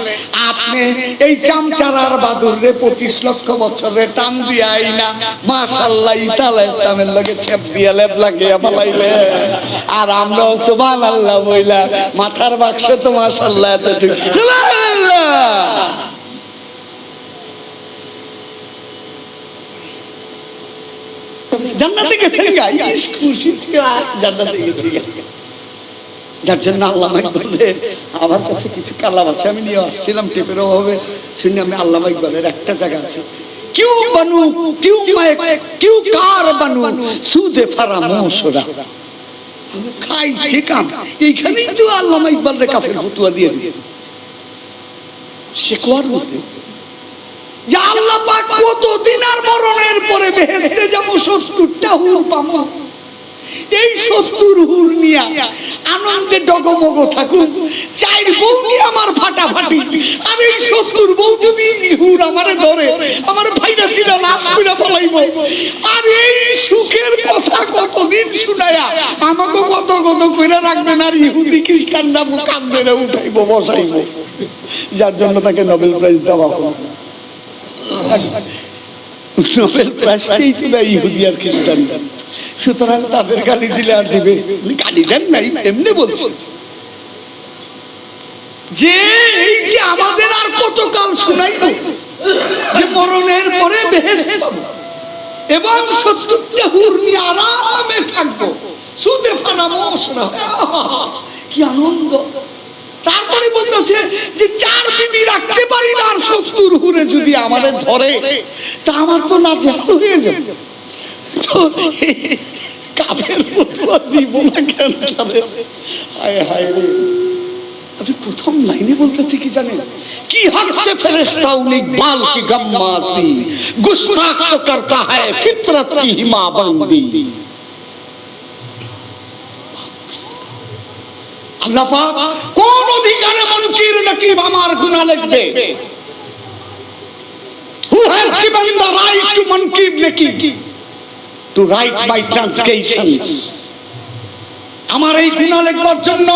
আপনি এই চামচারার বাদুরে 25 লক্ষ বছরের টান দিয়ে আইনা মাশাআল্লাহ ঈসা আলাইহিস সালামের লগে ছেপিয়া লেপ লাগিয়া বালাইলে, আর আমরা সুবহানাল্লাহ বইলা মাথার বাক্স তো মাশাআল্লাহ এতটুকু। সুবহানাল্লাহ। জান্নাতে গেছেন গাইস, খুশি জান্নাতে গেছি। যার জন্য আল্লামা ইকবালের আমার কাছে কিছু কালাম আছে, আমি নিয়ে আসছিলাম টেপের অভাবে, শুনে আমি আল্লামা ইকবালের একটা জায়গা আছে, কিউ বানু কিউ মায়ে কিউ কার বানু সুদে ফারামোশরা, আমি খাইছে কাম। এইখানেই তো আল্লামা ইকবালের কাফের ফতোয়া দিয়ে দিই শেখওয়ার মধ্যে, যে আল্লাহ পাক কতদিন আর মরণের পরে বেহেশতে যাবো, 70টা হুর পাবো। এই 70 হুর নিয়া আনন্দে ডগমগ থাকুন, 4 বউ নিয়ে আমার ফাটাফাটি, আর এই 70 বউ যদি হুর আমারে ধরে, আমার ভাইরা ছিল লাশ কইরা ফলাইবো। আর এই সুখের কথা কতদিন শুনায়া আমাকে কত কত কইরা রাখবেন, আর ইহুদি খ্রিস্টানরা কান ধরে উঠাইবো বসাইবো। যার জন্য তাকে নোবেল প্রাইজ দেওয়া হলো। নোবেল প্রাইজটাই তো দেয় ইহুদি আর খ্রিস্টানরা, সুতরাং তাদের গালি দিলে আর দিবে, গালি দেন নাই, এমনি বলছে যে এই যে আমাদের আর কতকাল শুনাই যে মরণের পরে বেহেশত পাবো এবং 70টা হুর নিয়ে আরামে থাকবো, সুদে ফারামোশরা, কি আনন্দ। তারপরে বলতেছে যে 4 বিবি রাখতে পারি না, আর 70 হুরে যদি আমাদের ধরে তা আমার তো নাজাত হয়ে যাবে। তো কাফের ফতোয়া দিব না কেন? হায় হায়, আপনি প্রথম লাইনে বলতেছে কি জানেন, কি হক সে ফেরেশতা উন ইকবাল কি গম্মাসি, গুস্তাখ তো করতা है फितरत की हिमा बंदी। আল্লাহ পাক কোন অধিকারে মুনকির নকিব আমার গুনাহ লিখবে? Who has given the right to munkib nakib? To write my translations. আমার এই গুনাহ লেখবার জন্য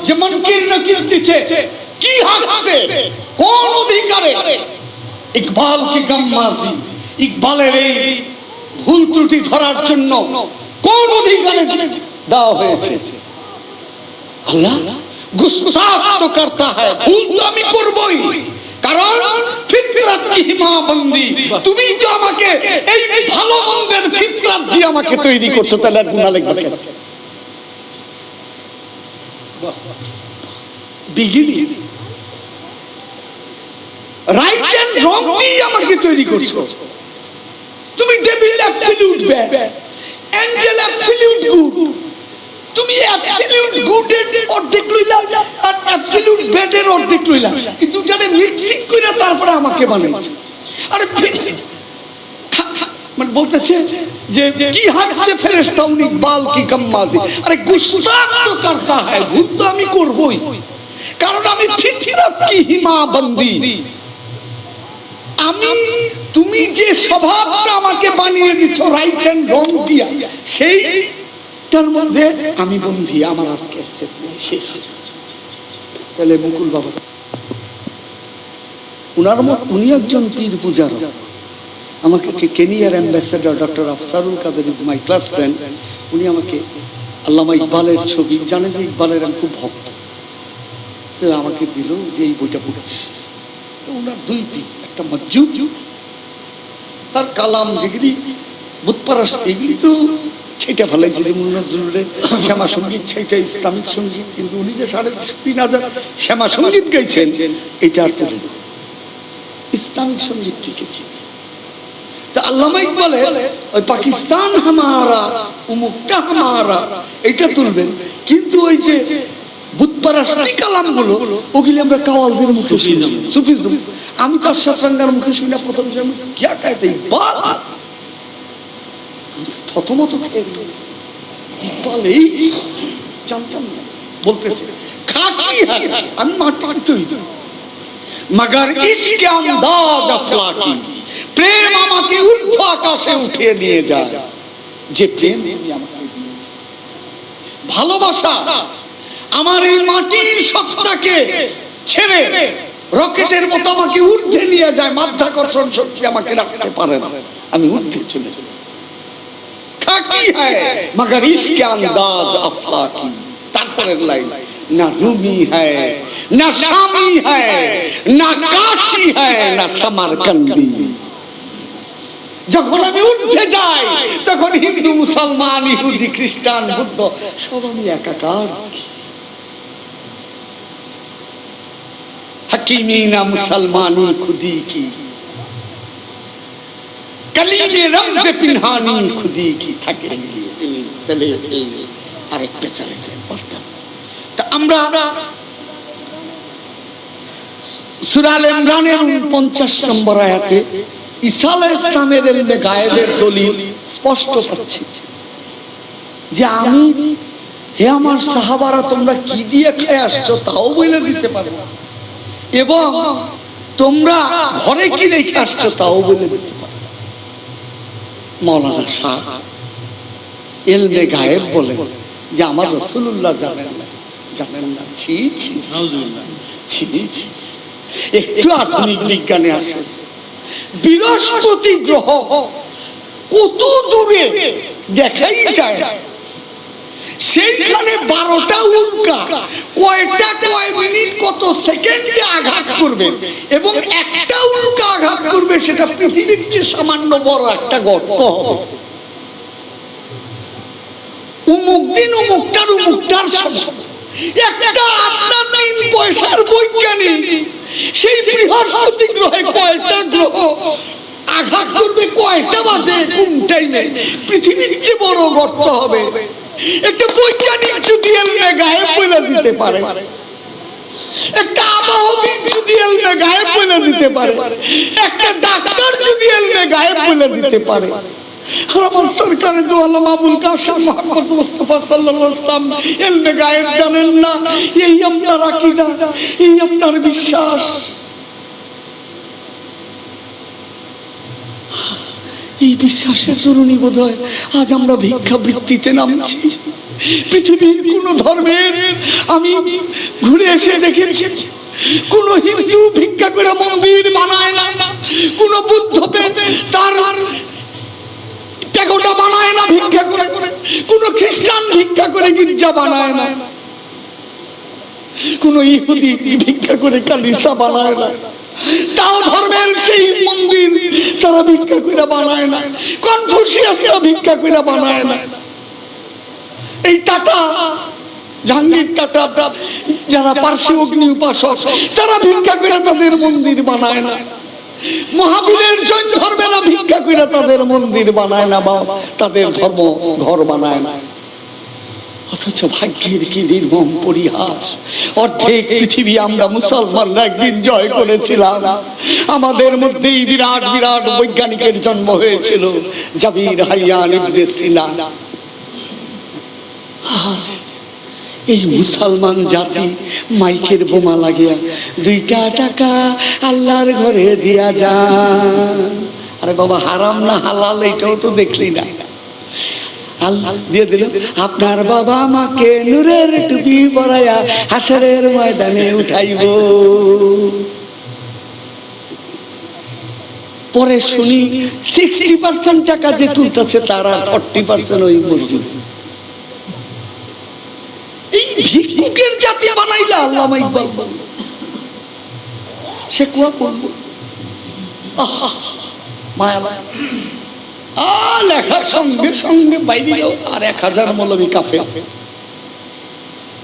যে মুনকির নকির দিচ্ছে, কি হাকছে, কোন অধিকারে? ইকবাল কি গাম্মাজি, ইকবালের এই ভুল ত্রুটি ধরার জন্য কোন অধিকারে দেওয়া হয়েছে? আল্লাহ গুস্তাখ তো করতা হয়, ভুল তো আমি করবই, কারণ ফিতরাত কি হিমাবন্দি, তুমি তো আমাকে এই ভালো মন্দের ফিতরাত দিয়ে আমাকে তৈরি করছো, তাহলে আর গুনাহ লিখবে কেন? বিগিনি রাইট এন্ড রং দিয়ে আমাকে তৈরি করছো। তুমি devil absolute bad, Angel absolute good. তুমি অ্যাবসলিউট গুড এর অর্ধেক লইলা আর অ্যাবসলিউট ব্যাড এর অর্ধেক লইলা, কিন্তু দুটারে মিক্সিং করে তারপরে আমাকে বানাইছো। আরে মানে বলতেছে যে কি হাকছে ফেরেশতা ইকবাল কি গাম্মাজি, আরে গুস্তাখ তো করতা হয়, ভুল তো আমি করবই, কারণ আমি ফিতরাত কি হিমাবন্দি। আমি তুমি যে স্বভাবটা আমাকে বানিয়ে দিচ্ছ রাইট এন্ড রং দিয়া, সেইটার মধ্যে আমি বন্ধি, আমার আর কেসেট নেই, শেষ। তাহলে মুকুল বাবা উনার মত, উনি একজন পীর পূজারক। আমাকে কেনিয়ার ambassador doctor Afsarul Kader is my class friend, উনি আমাকে আল্লামা ইকবালের ছবি, জানে যে ইকবালের আমি খুব ভক্ত, আমাকে দিল যে এই বইটা পড়িস। ওনার দুই পীর, একটা মজ্জুদ, তার কালাম যেগুলি বুতপারাস, এগুলি তো সেটা ভালাইছে, যে মুন্নাজুলের শ্যামা সঙ্গীত, সেটা ইসলামিক সঙ্গীত, কিন্তু উনি যে ৩,৫০০ শ্যামা সঙ্গীত গাইছেন, এটা আর তুলে ইসলামিক সঙ্গীত লিখেছি। তা আল্লামা ইকবালে ওই পাকিস্তান হামারা, উমুকটা হামারা, এটা তুলবেন, কিন্তু ওই যে বুতপারাস্তি কালামগুলো, ওগুলি আমরা কাওয়ালদের মুখে শুনি, সুফিজম। আমি তার সাতরাঙ্গার মুখে শুনি না, প্রথম সময় কিয়া কায়দে ইকবাল, থতমত ইকবাল এই জানতাম না, বলতেছে খাকি হ্যায়, আমি মাটি তৈরি, মগর ইশকে আন্দাজ আফলাকি, প্রেম আমাকে ঊর্ধ্ব আকাশে উঠিয়ে নিয়ে যায়, যে প্রেম তুমি আমাকে দিয়েছো। ভালোবাসা আমার এই মাটির সত্তাকে ছেড়ে রকেটের মতো আমাকে ঊর্ধ্বে নিয়ে যায়, মাধ্যাকর্ষণ শক্তি আমাকে রাখতে পারে না, আমি ঊর্ধ্বে চলে যাই। খাকি হ্যায় মগর ইশকে আন্দাজ আফলাকি। তারপরের লাইন, না রুমি হ্যায়, না শামি হ্যায়, না কাশি হ্যায়, না সামারকান্দি। যখন আমি উঠে যাই, তখন হিন্দু, মুসলমান, ইহুদি, খ্রিস্টান, বুদ্ধ সব আমি একাকার। हकीमीना मुसलमानी खुदी की, कलीमे रमज़ पिन्हानी खुदी की। থাকেননি তাহলে আরেকটা চলে যায় বলতাম। তা আমরা সূরা আল ইমরানের 49 নম্বর আয়াতে ঈসা আলাইহিস সালামের ইলমে গায়েবের দলিল স্পষ্ট পাচ্ছি যে আমি, হে আমার সাহাবারা, তোমরা কি দিয়ে খেয়ে আসছো তাও বলে দিতে পারবো, এবং তোমরা ঘরে কি রেখে আসছো তাও বলে দিতে পারো। মাওলানা শাহ ইলমে গায়েব বলে যে আমার রাসূলুল্লাহ জানেন না, জানেন না। ছি ছি ছি ছি। একটু আধুনিক বিজ্ঞানে আসে, বৃহস্পতি গ্রহ কত দূরে দেখাই যায়, সেইখানে 12টা উল্কা কয়টা কয় মিনিট কত সেকেন্ডে আঘাত করবে, এবং একটা উল্কা আঘাত করবে সেটা পৃথিবীর চেয়ে সামান্য বড় একটা গর্ত হবে। উমুক দিন উমুকটার উমুকটার একটা আপনার 3 পয়সার বৈজ্ঞানিক সেই বৃহস্পতি গ্রহে কয়টা গ্রহ আঘাত করবে, কয়টা বাজে, কোন টাইমে পৃথিবীর চেয়ে বড় গর্ত হবে। একটা বৈজ্ঞানিক যদি এলমে গায়েব বলে দিতে পারে, একটা আবহাওয়াবিদ যদি এলমে গায়েব বলে দিতে পারে, একটা ডাক্তার যদি এলমে গায়েব বলে দিতে পারে, আর আমার সরকারে দো আলম আবুল কাসেম মুহাম্মদ মুস্তাফা সাল্লাল্লাহু আলাইহি ওয়াসাল্লাম এলমে গায়েব জানেন না, এই আপনার আকীদা, এই আপনার বিশ্বাস। এই বিশ্বাসের তরুণী বোধ হয় আজ আমরা ভিক্ষাবৃত্তিতে নামছি। পৃথিবীর কোন ধর্মের আমি ঘুরে এসে দেখেছি কোন হিন্দু ভিক্ষা করে মন্দির বানায় না, কোন বুদ্ধ তার টেকোটা বানায় না ভিক্ষা করে, কোন খ্রিস্টান ভিক্ষা করে গির্জা বানায় না, কোন ইহুদি ভিক্ষা করে কালিসা বানায় না, তাও ধর্মের সেই মন্দির তারা ভিক্ষা করে বানায় না, কনফুসিয়াসরা ভিক্ষা করে বানায় না। এই টাটা জাহাঙ্গীর টাটা যারা পার্সি অগ্নি উপাসক তারা ভিক্ষা করে তাদের মন্দির বানায় না, মহাবীরের জৈন ধর্মেরা ভিক্ষা করে তাদের মন্দির বানায় না বা তাদের ধর্ম ঘর বানায় না। অথচ ভাগ্যের কি নির্মম পরিহাস, অর্ধেক পৃথিবী আমরা মুসলমানরা একদিন জয় করেছিলাম। আমাদের মধ্যেই বিরাট বিরাট বৈজ্ঞানিকের জন্ম হয়েছিল, জাবির হাইয়ান ইবনে সিনা। আজ এই মুসলমান জাতি মাইকের বোমা লাগিয়া 2টা টাকা আল্লাহর ঘরে দিয়া যান। আরে বাবা, হারাম না হালাল এটাও তো দেখলি না। আল্লাহ দিয়ে দিল, আপনার বাবা আমাকে নূরের টুপি পরাইয়া হাসরের ময়দানে উঠাইব। পরে শুনি 60% টাকা যে তুলতেছে তার আর 40% ওই মসজিদ। এই ভিক্ষুকের জাতি বানাইলা আল্লামা ইকবাল সে কুয়া পড়ব মায়া লেখার সঙ্গে সঙ্গে বাইরেও আর 1000 মৌলবী কাফের।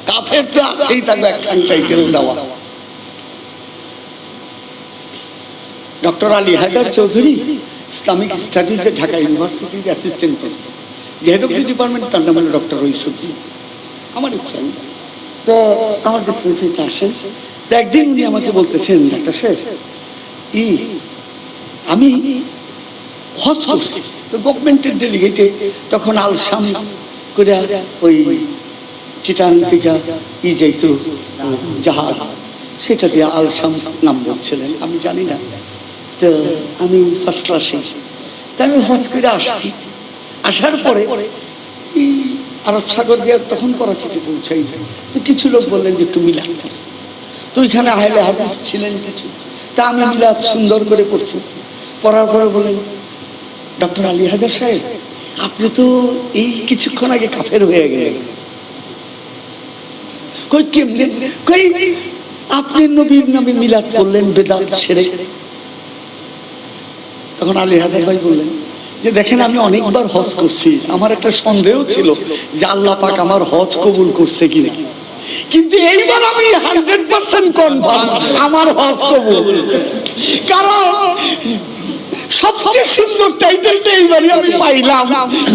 কাফের তো আছেই, থাকবে একটা টাইটেল দেওয়া। ডক্টর আলী হায়দার চৌধুরী ইসলামিক স্টাডিজে ঢাকা ইউনিভার্সিটির অ্যাসিস্ট্যান্ট প্রফেসর, যে হেড অফ দি ডিপার্টমেন্ট, তার নাম হলো ডক্টর রইসুদ্দিন। আমার ফ্রেন্ড তো আমার ডিপার্টমেন্টে আসেন। তো একদিন উনি আমাকে বলতেছেন, ডাক্তার সাহেব আমি হজ করছি, তো গভর্নমেন্টের ডেলিগেটে তখন আল শামস করে ওই চিটাং থেকে যাইতো জাহাজ, সেটা দিয়ে আল শামস নাম বলছিলেন, আমি জানি না। তো আমি ফার্স্ট ক্লাসে, তা আমি হজ করে আসছি। আসার পরে আরব সাগর দিয়ে তখন করাচিতে পৌঁছাই। তো কিছু লোক বললেন যে একটু মিলাদ করে, তো ওইখানে আহলে হাদিস ছিলেন কিছু, তা আমি মিলাদ সুন্দর করে পড়ছি। পড়ার পরে বললেন, ডক্টর আলী হায়দার সাহেব আপনি তো এই কিছুক্ষণ আগে কাফের হয়ে গেলেন। কই কেমনে? কই আপনি নবীর নামে মিলাদ করলেন বেদাত সেরে। তখন আলী হায়দার ভাই বললেন যে দেখেন, আমি অনেকবার হজ করছি, আমার একটা সন্দেহ ছিল যে আল্লাহ পাক আমার হজ কবুল করছে কিনা, কিন্তু এইবার আমি 100% কনফার্ম আমার হজ কবুল। কারণ সবচেয়ে সুন্দর টাইটেলটা এইবারই আমি পাইলাম,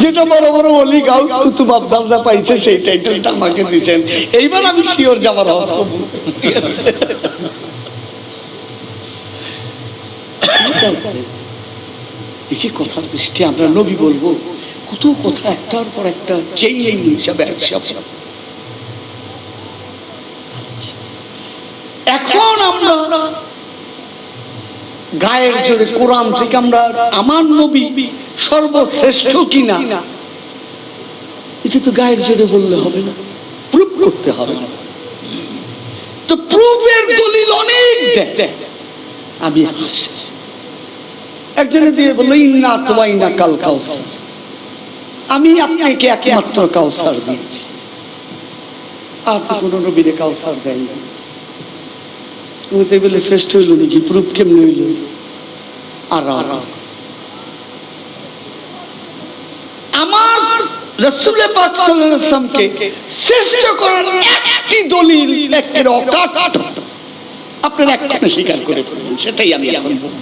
যেটা বড় বড় ওলি গাউস কুতুব আব্দালরা পাইছে, সেই টাইটেলটা আমাকে দিয়েছেন। এইবার আমি শিওর যে আমার হজ কবুল। ঠিক আছে, এই কথার দৃষ্টি আমরা নবী বলবো, কত কথা একটার পর একটা চেইন হিসাবে এখন আমরা গায়ের জোরে কোরআন থেকে আমরা আমার নবী সর্বশ্রেষ্ঠ কিনা এটা তো গায়ের জোরে বললে হবে না, প্রুফ করতে হবে। তো প্রুফের দলিল অনেক দেয়। আমি হাসি, একজনে দিয়ে বললো ইন্না আতওয়াইনা কাল কাউসার, আমি আপনাকে একমাত্র কাউসার দিয়েছি, আর তো কোনো নবীরে কাউসার দেয়নি। বলে শ্রেষ্ঠ হইল নাকি? প্রুফ কেমনে হইল? আর আমার রাসূল পাক সাল্লাল্লাহু আলাইহি ওয়াসাল্লামকে শ্রেষ্ঠ করার একটি দলিল, একটি রকাট আপনারা একটা স্বীকার করে ফেলবেন, সেটাই আমি এখন বলবো।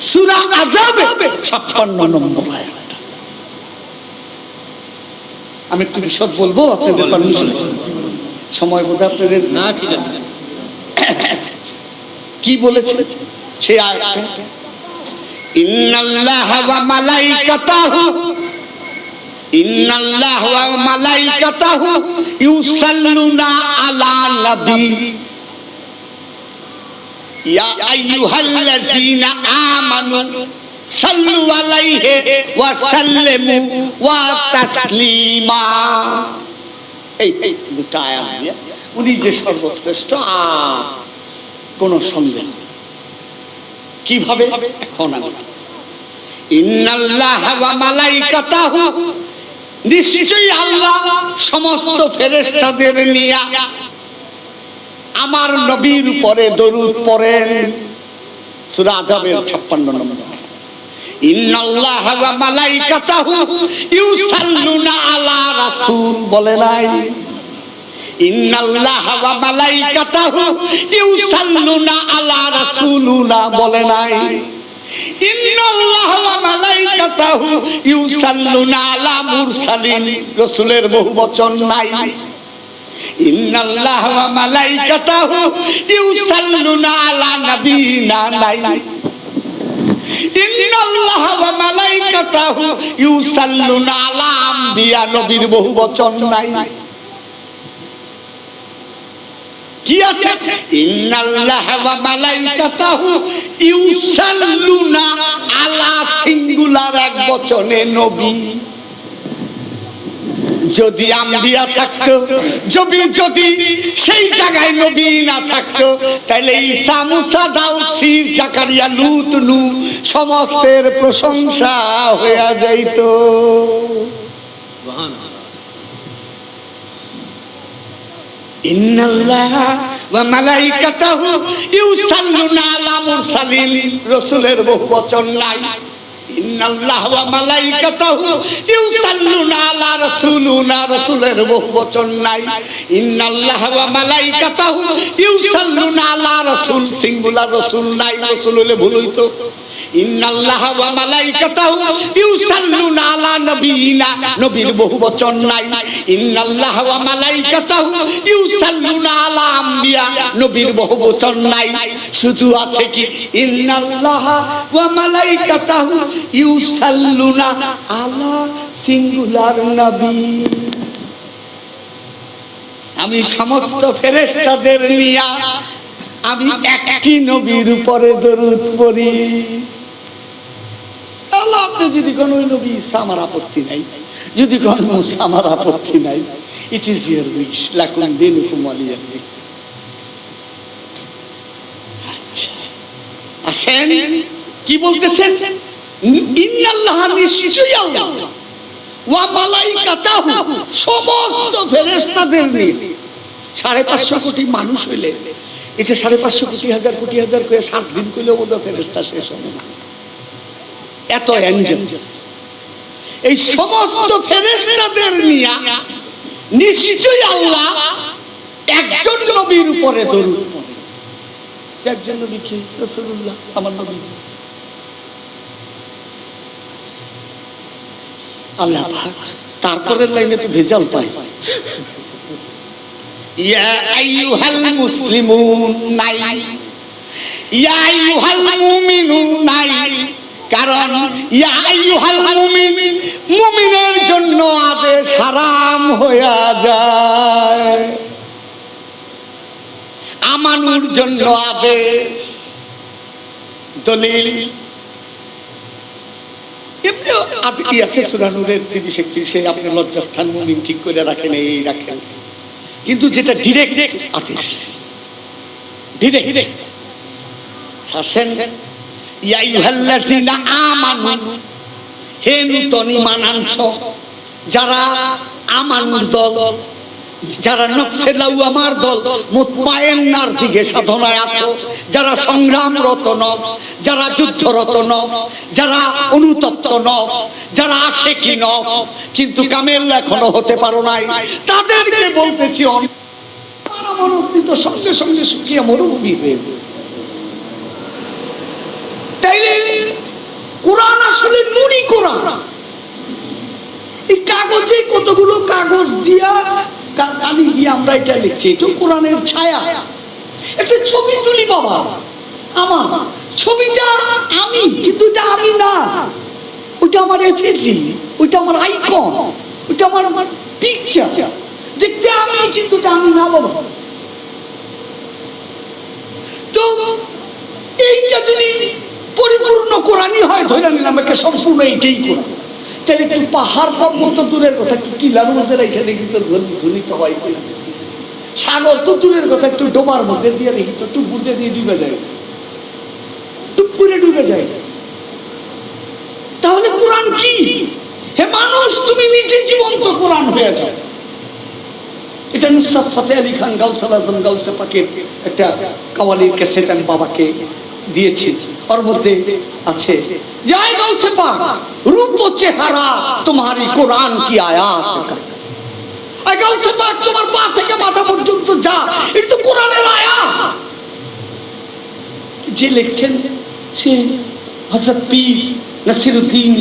সূরা আযাবে 56 নম্বর আয়াত। আমি একটু বিশদ বলবো, আপনাদের পারমিশন? সময় বোধ আপনাদের না, ঠিক আছে। কি বলেছে সেই আয়াতটা? ইন্নাল্লাহা ওয়া মালাইকাতাহু ইউসাল্লুনা আলা নবী ইয়া আইয়ুহাল্লাযীনা আমানু সাল্লু আলাইহি ওয়া সাল্লিমু ওয়া তাসলিমা। এই দুটো আয়াত দিয়ে উনি যে সর্বশ্রেষ্ঠ আর কোন সন্দেহ নেই। কিভাবে? এখন আমি ইন্নাল্লাহা ওয়া মালাইকাতাহু, নিশ্চয়ই আল্লাহ সমস্ত ফেরেশতাদের নিয়ে আমার নবীর উপরে দরুদ পড়েন। সূরা আযাবের 56 নম্বর। ইন্নাল্লাহা ওয়া মালাইকাতাহু ইউসাল্লুনা আলা রাসূল বলে নাই? ইন্নাল্লাহা ওয়া মালাইকাতাহু ইউসাল্লুনা আলা রাসূলুনা বলে নাই? ইন্নাল্লাহা ওয়া মালাইকাতাহু ইউসাল্লুনা আলা মুরসালিন, রাসূলের বহুবচন নাই? ইন্নাল্লাহা ওয়া মালাইকাতাহু ইউসাল্লুনা আলা নাবিয়িনা নাই? ইন্নাল্লাহা ওয়া মালাইকাতাহু ইউসাল্লুনা আলা আম্বিয়া, নবীর বহুবচন নাই? কি আছে? ইন্নাল্লাহা ওয়া মালাইকাতাহু ইউসাল্লুনা আলা, সিঙ্গুলার এক বচনে নবী। যদি আম্বিয়া থাকতো, যদি সেই জায়গায় নবী না থাকতো, তাহলে ঈসা, মুসা, দাউদ, শীর, জাকারিয়া, লূত, নূহ সমস্তের প্রশংসা হয়ে যাইত। ইন্নাল্লাহা ওয়া মালাইকাতাহু ইউসাল্লুনা আলা মুরসালিন, রাসূলের বহুবচন নাই? ইন্নাল্লাহা ওয়া মালাইকাতাহু ইউসাল্লুনা আলা রাসূলুনা, রাসূলের বহুবচন নাই? ইন্নাল্লাহা ওয়া মালাইকাতাহু ইউসাল্লুনা আলা রাসূল, সিঙ্গুলার রাসূল নাই, রাসূল হলে ভুল হইতো। ইন্নাল্লাহা ওয়া মালাইকাতাহু ইউসাল্লুনা আলা নাবিয়িনা, নবীর বহুবচন নাই? ইন্নাল্লাহা ওয়া মালাইকাতাহু ইউসাল্লুনা আলা আম্বিয়া, নবীর বহুবচন নাই? শুধু আছে কি ইন্নাল্লাহা ওয়া মালাইকাতাহু ইউসাল্লুনা আলা সিঙ্গুলার নবী। আমি সমস্ত ফেরেশতাদের নিয়া আমি একটি নবীর উপরে দরুদ পড়ি। আল্লাহ, আপনি যদি কোন নবী ঈসা, আমার আপত্তি নাই। যদি কোন মুসা, আমার আপত্তি নাই। ইট ইজ ইওর উইশ, লাকুম দীনুকুম ওয়ালিয়া দীন। আচ্ছা, আসেন কি বলতেছেন? ইন্নাল্লাহা, নিশ্চয়ই আল্লাহ, ওয়া মালাইকাতাহু, সমস্ত ফেরেশতাদের নিয়ে। 550 কোটি মানুষ হইলে এটা 550 কোটি হাজার কোটি হাজার করে 7 দিন কইলেও বোধহয় ফেরেশতা শেষ হবে না, এত এঞ্জেল। এই সমস্ত ফেরেশতাদের নিয়ে নিশ্চয়ই আল্লাহ একজন নবীর উপরে দরুদ পড়ে। একজন নবী কি? রাসূলুল্লাহ, আমার নবী। আল্লাহ তারপরের লাইনে তো ভেজাল পাই। ইয়া আইয়ুহাল মুসলিমুন নাই, ইয়া আইয়ুহাল মুমিনুন নাই। কারণ ইয়া আইয়ুহাল মুমিন, মুমিনের জন্য আদেশ হারাম হয়ে যায়, আমানুর জন্য আদেশ। দলিল এমনি আদি আছে সূরা নূরের 30-31, আপনি লজ্জাস্থান মুমিন ঠিক করে রাখেন, এই রাখেন। কিন্তু যেটা ডিরেক্ট আদেশ, ডিরেক্ট শাসন, ইয়া আইয়ুহাল্লাযিনা আমানু, হে নূতন ঈমান আনছ যারা, আমানুর দল, যারা নফসে লাওয়ামার দল, মুতমাইন্নার দিকে সাধনায় আছো, যারা সংগ্রামরত নফস, যারা যুদ্ধরত নফস, যারা অনুতপ্ত নফস, যারা আশিকি নফস, কিন্তু কামেল এখনো হতে পারো নাই, তাদেরকে বলতেছি মনোনীত সঙ্গে সঙ্গে শুকিয়ে মরুভূমি হয়ে যাবে। তাইলে কোরআন আসলে নুরি কোরআন। এই কাগজে কতগুলো কাগজ দিয়া কালি দিয়ে আমরা এটা লিখছি, এটা কোরআনের ছায়া। একটা ছবি তুলি বাবা, আমার ছবিটা আমি, কিন্তু এটা আমি না, ওইটা আমার এফএসি, ওইটা আমার আইকন, ওইটা আমার পিকচার। দেখতে আমি, কিন্তু এটা আমি না বাবা। তো এইটা যদি পরিপূর্ণ কোরআনই হয়, ধরে নিলাম একে সম্পূর্ণ এইটাই কোরআন। তাহলে একটু পাহাড় পর্বত দূরের কথা, একটু টিলার মধ্যে রেখে দেখি তো ধ্বনিত হয় কিনা। সাগর তো দূরের কথা, একটু ডোবার মধ্যে দিয়ে দেখি তো টুপ বুঝতে দিয়ে ডুবে যায়, টুপ করে ডুবে যায়। তাহলে কোরআন কি? হে মানুষ, তুমি নিজে জীবন্ত কোরআন হয়ে যাও। এটা নুসরাত ফতেহ আলী খান গাউসুল আজম গাউসে পাকের একটা কাওয়ালির ক্যাসেট আমি বাবাকে দিয়েছি। ওর মধ্যে আছে, জয় গাউসে পাক, রূপ ও চেহারা তোমারি কোরআন কি আয়াত। আর গাউসে পাক তোমার পা থেকে মাথা পর্যন্ত যা, এটা তো কোরআনের আয়াত। যে লিখছেন সে হযরত পীর নাসিরউদ্দিন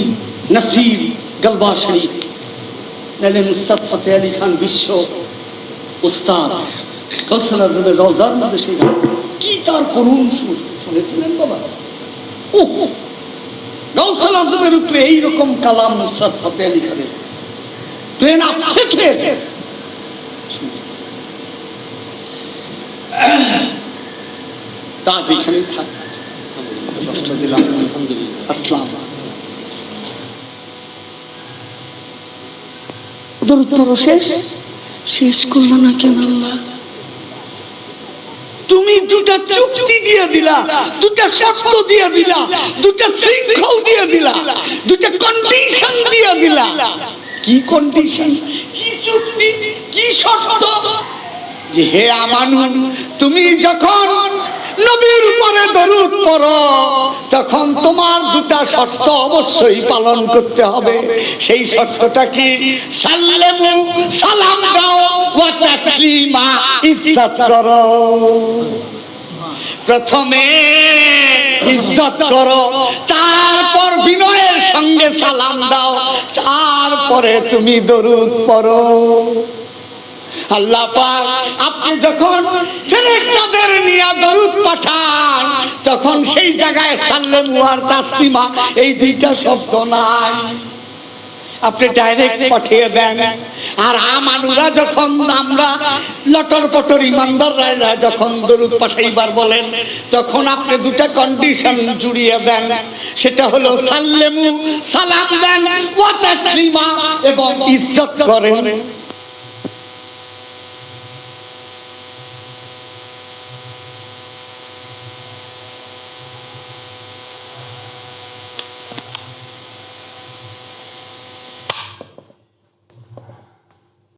নাসির গলবা শরীফ, নাইলে নুসরাত ফতেহ আলী খান বিশ্ব উস্তাদ গাউসুল আজমের রওজার মধ্যে সেই কি তার করুণ সুর শুনেছিলেন বাবা? ওহ, গাউসুল আজমের উপরে এইরকম কালাম নুসরাত ফতেহ আলী খানের, প্লেন আপসেট হয়েছে। তা যেখানে থাক, কষ্ট দিলাম, আলহামদুলিল্লাহ। আসসালাম। দরুদ শেষ শেষ করলো না কেন আল্লাহ? তুমি দুটা চুক্তি দিয়ে দিলা, দুটা শর্ত দিয়ে দিলা, দুটা শৃঙ্খল দিয়ে দিলা, দুটা কন্ডিশন দিয়ে দিলা। কি কন্ডিশন, কি চুক্তি, কি শর্ত? যে হে আমানু, তুমি যখন নবীর উপরে দরুদ পড়ো তখন তোমার দুটা শর্ত অবশ্যই পালন করতে হবে। সেই শর্তটা কি? সাল্লামু, সালাম দাও, ওয়া তাসলিমা, ইজ্জত করো। প্রথমে ইজ্জত করো, তারপর বিনয়ের সঙ্গে সালাম দাও, তারপরে তুমি দরুদ পড়ো। আল্লাহ পাক আপনি যখন ফেরেশতাদের নিয়ে দরুদ পাঠান তখন সেই জায়গায় সাল্লামু আর তাসলিমা এই দুইটা শব্দ নাই, আপনি ডাইরেক্ট পাঠিয়ে দেন। আর আমানুরা যখন, আমরা লটর পটর ইমানদাররা যখন দরুদ পাঠাইবার বলেন তখন আপনি দুটা কন্ডিশন জুড়িয়ে দেন। সেটা হলো সাল্লামু, সালাম দেন, ওয়া তাসলিমা, এবং ইজ্জত করেন।